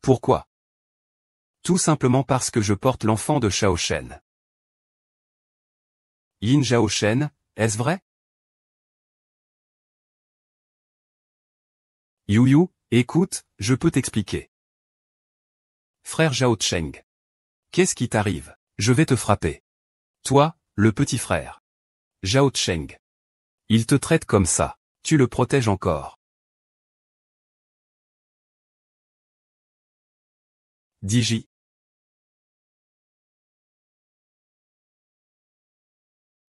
Pourquoi? Tout simplement parce que je porte l'enfant de Shao Shen. Yin Zhao Shen, est-ce vrai? Yu Yu, écoute, je peux t'expliquer. Frère Zhao Cheng. Qu'est-ce qui t'arrive? Je vais te frapper. Toi, le petit frère. Zhao Cheng. Il te traite comme ça. Tu le protèges encore. Diji.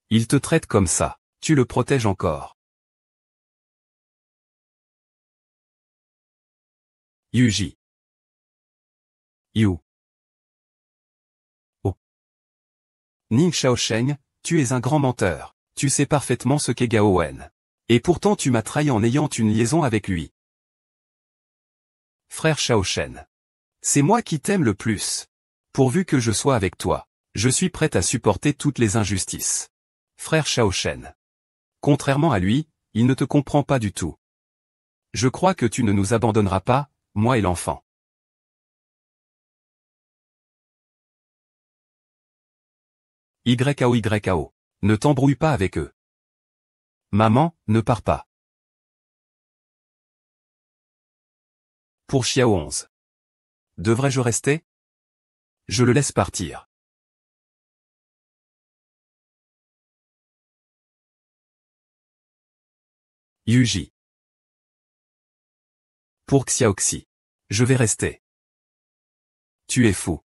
Il te traite comme ça. Tu le protèges encore. Yuji. Yu. Oh. Ning Shaosheng, tu es un grand menteur. Tu sais parfaitement ce qu'est Gao Wen. Et pourtant tu m'as trahi en ayant une liaison avec lui. Frère Shaoshen. C'est moi qui t'aime le plus. Pourvu que je sois avec toi, je suis prête à supporter toutes les injustices. Frère Shaoshen. Contrairement à lui, il ne te comprend pas du tout. Je crois que tu ne nous abandonneras pas, moi et l'enfant. YAO. Ne t'embrouille pas avec eux. Maman, ne pars pas. Pour Xiao 11. Devrais-je rester? Je le laisse partir. Yuji. Pour Xiaoxi. Je vais rester. Tu es fou.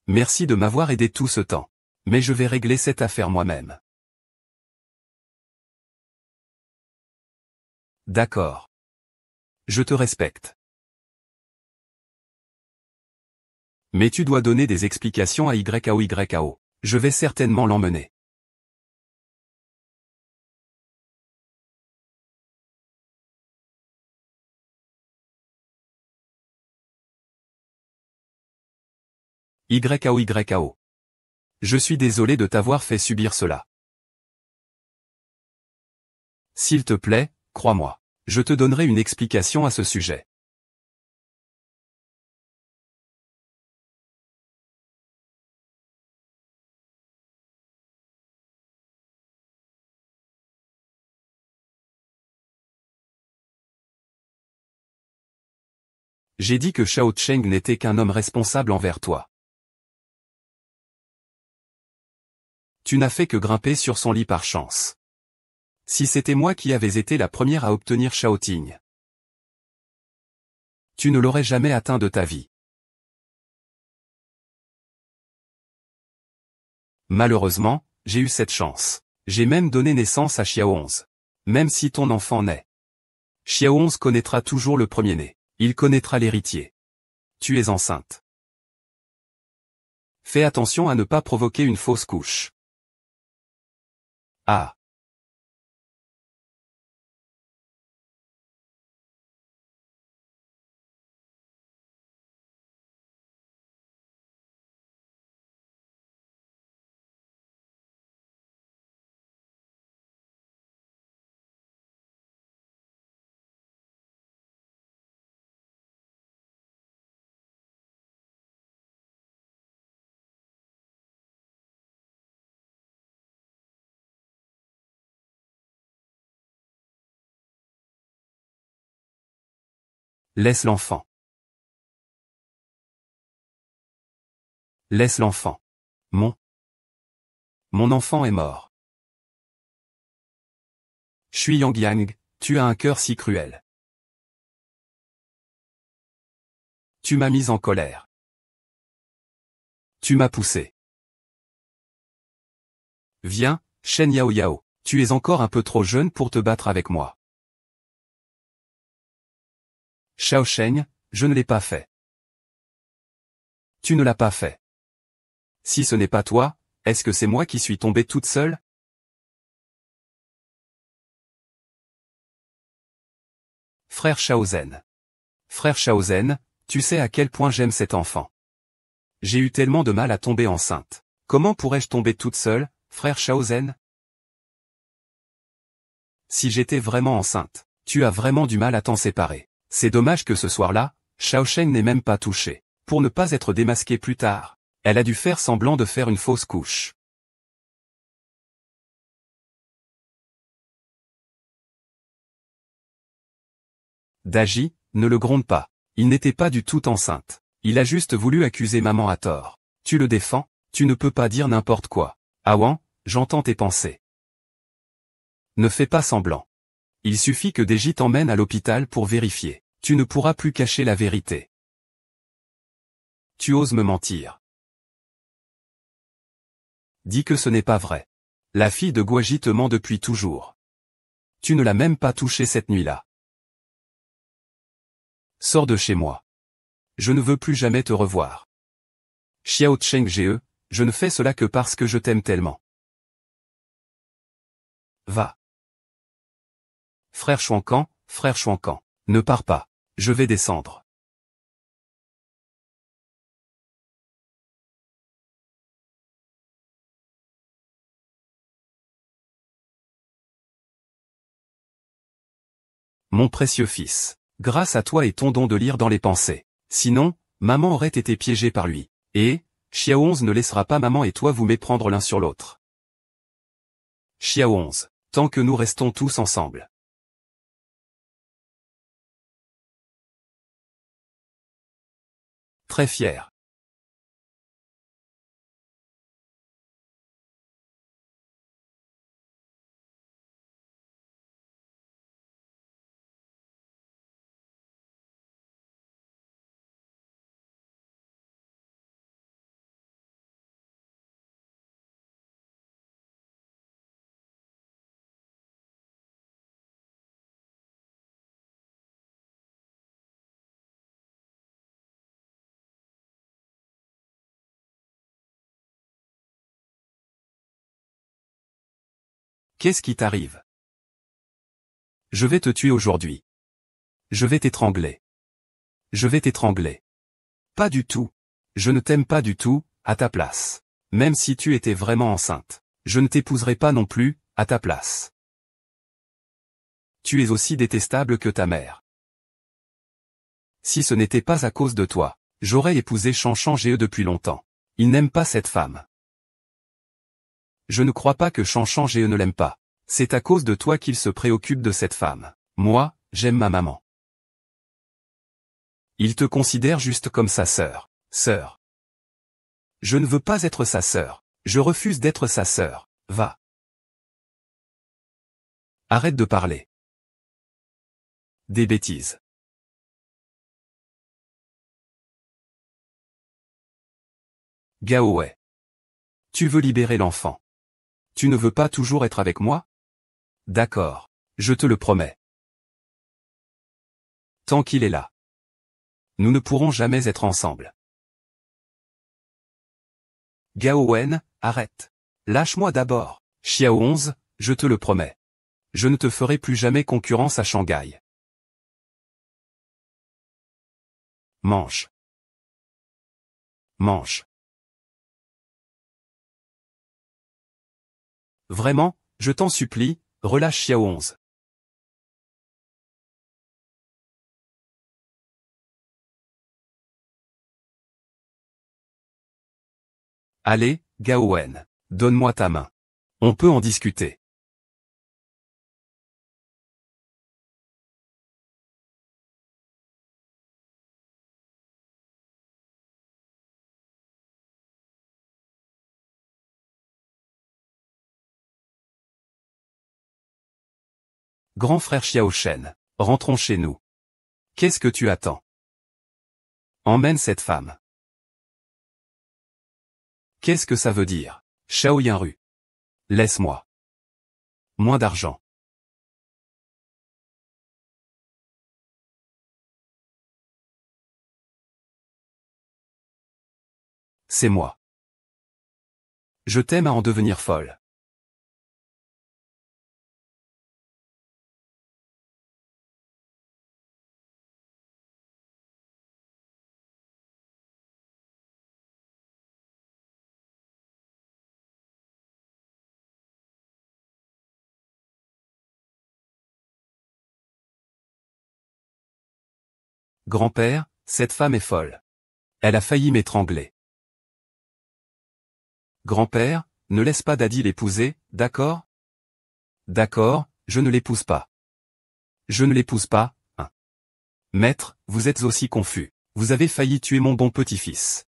Merci de m'avoir aidé tout ce temps. Mais je vais régler cette affaire moi-même. D'accord. Je te respecte. Mais tu dois donner des explications à YAO. Je vais certainement l'emmener. YAO. Je suis désolé de t'avoir fait subir cela. S'il te plaît, crois-moi. Je te donnerai une explication à ce sujet. J'ai dit que Shao Cheng n'était qu'un homme responsable envers toi. Tu n'as fait que grimper sur son lit par chance. Si c'était moi qui avais été la première à obtenir Shao Ting, tu ne l'aurais jamais atteint de ta vie. Malheureusement, j'ai eu cette chance. J'ai même donné naissance à Xiao 11. Même si ton enfant naît, Xiao 11 connaîtra toujours le premier-né. Il connaîtra l'héritier. Tu es enceinte. Fais attention à ne pas provoquer une fausse couche. Ah. Laisse l'enfant. Laisse l'enfant. Mon enfant est mort. Shui Yangyang, tu as un cœur si cruel. Tu m'as mise en colère. Tu m'as poussé. Viens, Shen Yao. Tu es encore un peu trop jeune pour te battre avec moi. Shao Sheng, je ne l'ai pas fait. Tu ne l'as pas fait. Si ce n'est pas toi, est-ce que c'est moi qui suis tombée toute seule? Frère Shaozen. Frère Shaozen, tu sais à quel point j'aime cet enfant. J'ai eu tellement de mal à tomber enceinte. Comment pourrais-je tomber toute seule, frère Shaozen? Si j'étais vraiment enceinte, tu as vraiment du mal à t'en séparer. C'est dommage que ce soir-là, Shao Sheng n'ait même pas touché. Pour ne pas être démasquée plus tard, elle a dû faire semblant de faire une fausse couche. Daji, ne le gronde pas. Il n'était pas du tout enceinte. Il a juste voulu accuser maman à tort. Tu le défends? Tu ne peux pas dire n'importe quoi. Awan, j'entends tes pensées. Ne fais pas semblant. Il suffit que Daji t'emmène à l'hôpital pour vérifier. Tu ne pourras plus cacher la vérité. Tu oses me mentir. Dis que ce n'est pas vrai. La fille de Guaji te ment depuis toujours. Tu ne l'as même pas touchée cette nuit-là. Sors de chez moi. Je ne veux plus jamais te revoir. Xiao Cheng je ne fais cela que parce que je t'aime tellement. Va. Frère Chuancan, Ne pars pas. Je vais descendre. Mon précieux fils. Grâce à toi et ton don de lire dans les pensées. Sinon, maman aurait été piégée par lui. Et, Xiao 11 ne laissera pas maman et toi vous méprendre l'un sur l'autre. Xiao 11. Tant que nous restons tous ensemble. Très fier. Qu'est-ce qui t'arrive? Je vais te tuer aujourd'hui. Je vais t'étrangler. Je vais t'étrangler. Pas du tout. Je ne t'aime pas du tout, à ta place. Même si tu étais vraiment enceinte. Je ne t'épouserai pas non plus, à ta place. Tu es aussi détestable que ta mère. Si ce n'était pas à cause de toi, j'aurais épousé Chanchan Ge depuis longtemps. Il n'aime pas cette femme. Je ne crois pas que Chanchan Ge ne l'aime pas. C'est à cause de toi qu'il se préoccupe de cette femme. Moi, j'aime ma maman. Il te considère juste comme sa sœur. Sœur. Je ne veux pas être sa sœur. Je refuse d'être sa sœur. Va. Arrête de parler. Des bêtises. Gao Wei. Tu veux libérer l'enfant. Tu ne veux pas toujours être avec moi? D'accord. Je te le promets. Tant qu'il est là. Nous ne pourrons jamais être ensemble. Gao Wen, arrête. Lâche-moi d'abord. Xiao 11, je te le promets. Je ne te ferai plus jamais concurrence à Shanghai. Mange. Mange. Vraiment, je t'en supplie, relâche Xiao 11. Allez, Gao Wen, donne-moi ta main. On peut en discuter. Grand frère Xiao Shen, rentrons chez nous. Qu'est-ce que tu attends? Emmène cette femme. Qu'est-ce que ça veut dire? Shao Yanru. Laisse-moi. Moins d'argent. C'est moi. Je t'aime à en devenir folle. Grand-père, cette femme est folle. Elle a failli m'étrangler. Grand-père, ne laisse pas Daddy l'épouser, d'accord? D'accord, je ne l'épouse pas. Je ne l'épouse pas, hein. Maître, vous êtes aussi confus. Vous avez failli tuer mon bon petit-fils.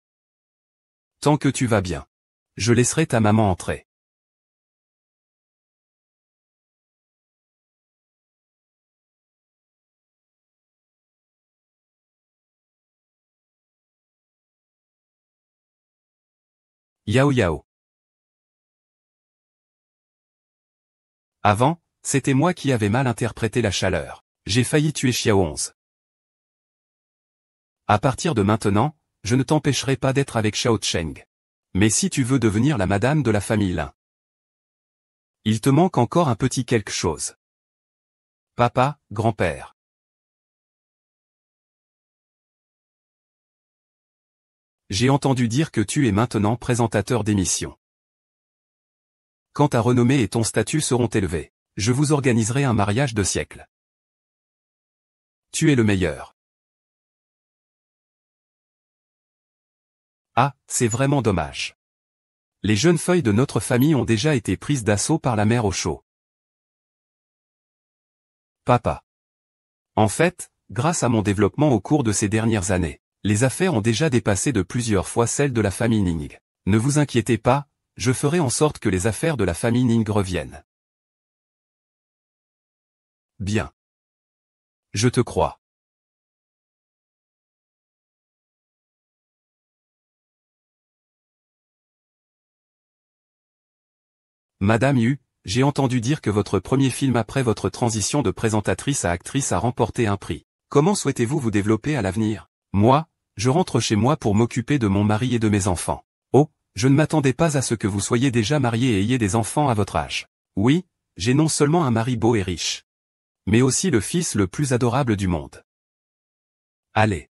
Tant que tu vas bien. Je laisserai ta maman entrer. Yao Yao. Avant, c'était moi qui avais mal interprété la chaleur. J'ai failli tuer Xiao 11. À partir de maintenant, je ne t'empêcherai pas d'être avec Xiao Cheng. Mais si tu veux devenir la madame de la famille Lin, il te manque encore un petit quelque chose. Papa, grand-père. J'ai entendu dire que tu es maintenant présentateur d'émission. Quand ta renommée et ton statut seront élevés, je vous organiserai un mariage de siècle. Tu es le meilleur. Ah, c'est vraiment dommage. Les jeunes feuilles de notre famille ont déjà été prises d'assaut par la mer au chaud. Papa. En fait, grâce à mon développement au cours de ces dernières années, les affaires ont déjà dépassé de plusieurs fois celles de la famille Ning. Ne vous inquiétez pas, je ferai en sorte que les affaires de la famille Ning reviennent. Bien. Je te crois. Madame Yu, j'ai entendu dire que votre premier film après votre transition de présentatrice à actrice a remporté un prix. Comment souhaitez-vous vous développer à l'avenir? Moi, je rentre chez moi pour m'occuper de mon mari et de mes enfants. Oh, je ne m'attendais pas à ce que vous soyez déjà marié et ayez des enfants à votre âge. Oui, j'ai non seulement un mari beau et riche, mais aussi le fils le plus adorable du monde. Allez.